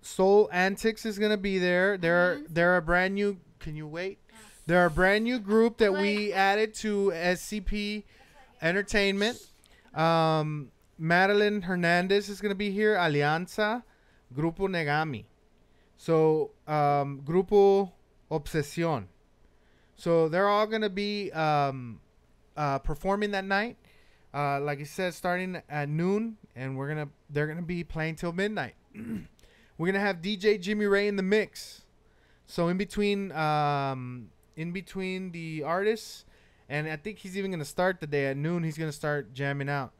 Soul Antics is gonna be there. They're a brand new. Can you wait? They're a brand new group that we added to SCP Entertainment. Madeline Hernandez is gonna be here. Alianza, Grupo Negami. So Grupo Obsesión. So they're all gonna be performing that night. Like I said, starting at noon, and they're gonna be playing till midnight. We're gonna have DJ Jimmy Ray in the mix. So in between the artists, and I think he's even gonna start the day at noon. He's gonna start jamming out.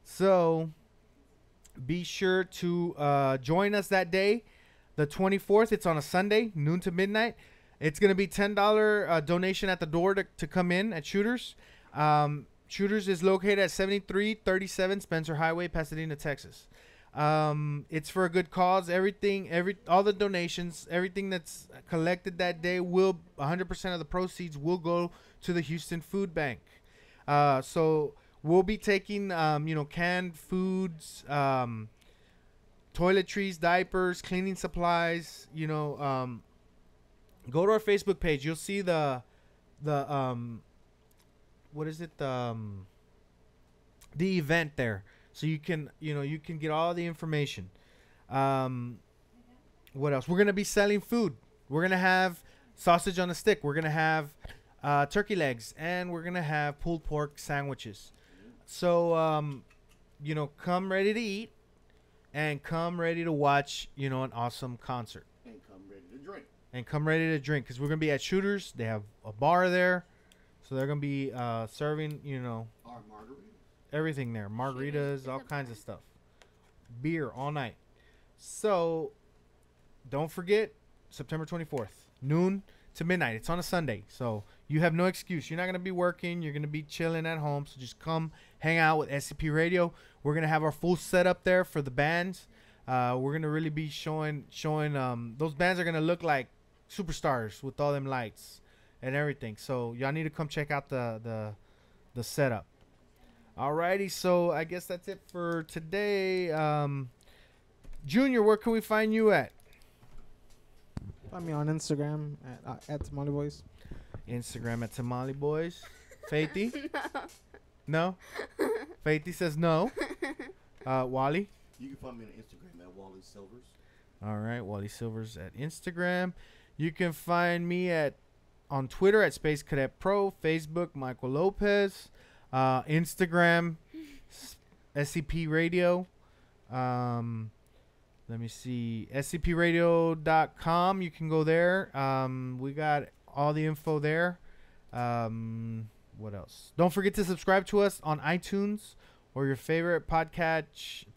So be sure to join us that day, the 24th. It's on a Sunday, noon to midnight. It's gonna be $10 donation at the door to come in at Shooters. Shooters is located at 7337 Spencer Highway, Pasadena, Texas. It's for a good cause. All the donations, everything that's collected that day 100% of the proceeds will go to the Houston Food Bank. So we'll be taking, canned foods, toiletries, diapers, cleaning supplies, go to our Facebook page. You'll see the event there. So you can get all the information. What else? We're going to be selling food. We're going to have sausage on a stick. We're going to have turkey legs, and we're going to have pulled pork sandwiches. So, come ready to eat. and come ready to watch, an awesome concert. And come ready to drink. And come ready to drink, because we're going to be at Shooters. They have a bar there. So they're going to be serving, Our margaritas. everything there. Margaritas, all kinds of stuff. Beer all night. So don't forget, September 24th, noon to midnight. It's on a Sunday. So you have no excuse. You're not going to be working. You're going to be chilling at home. So just come hang out with SCP Radio. We're going to have our full setup there for the bands. We're going to really be showing those bands are going to look like superstars with all them lights and everything. So y'all need to come check out the setup. Alrighty, so I guess that's it for today. Junior, where can we find you at? Find me on Instagram at Tamale Boys. Instagram at Tamale Boys. Faithy? No? Faithy says no. Wally? You can find me on Instagram at Wally Silvers. All right, Wally Silvers at Instagram. You can find me on Twitter at Space Cadet Pro, Facebook Michael Lopez, Instagram SCP Radio. Let me see, scpradio.com. You can go there. We got all the info there. What else? Don't forget to subscribe to us on iTunes or your favorite podcast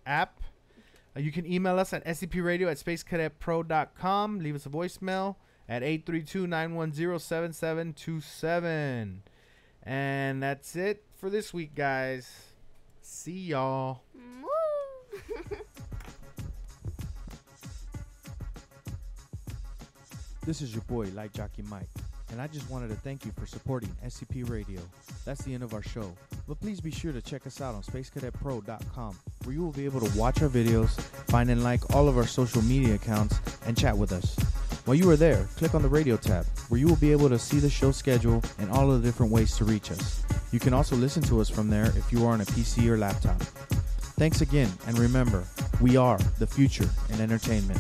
app. You can email us at scpradio@spacecadetpro.com. Leave us a voicemail at 832-910-7727. And that's it for this week, guys. See y'all. This is your boy, Light Jockey Mike, and I just wanted to thank you for supporting SCP Radio. That's the end of our show, but please be sure to check us out on spacecadetpro.com, where you will be able to watch our videos, find and like all of our social media accounts, and chat with us. While you are there, click on the radio tab, where you will be able to see the show schedule and all of the different ways to reach us. You can also listen to us from there if you are on a PC or laptop. Thanks again, and remember, we are the future in entertainment.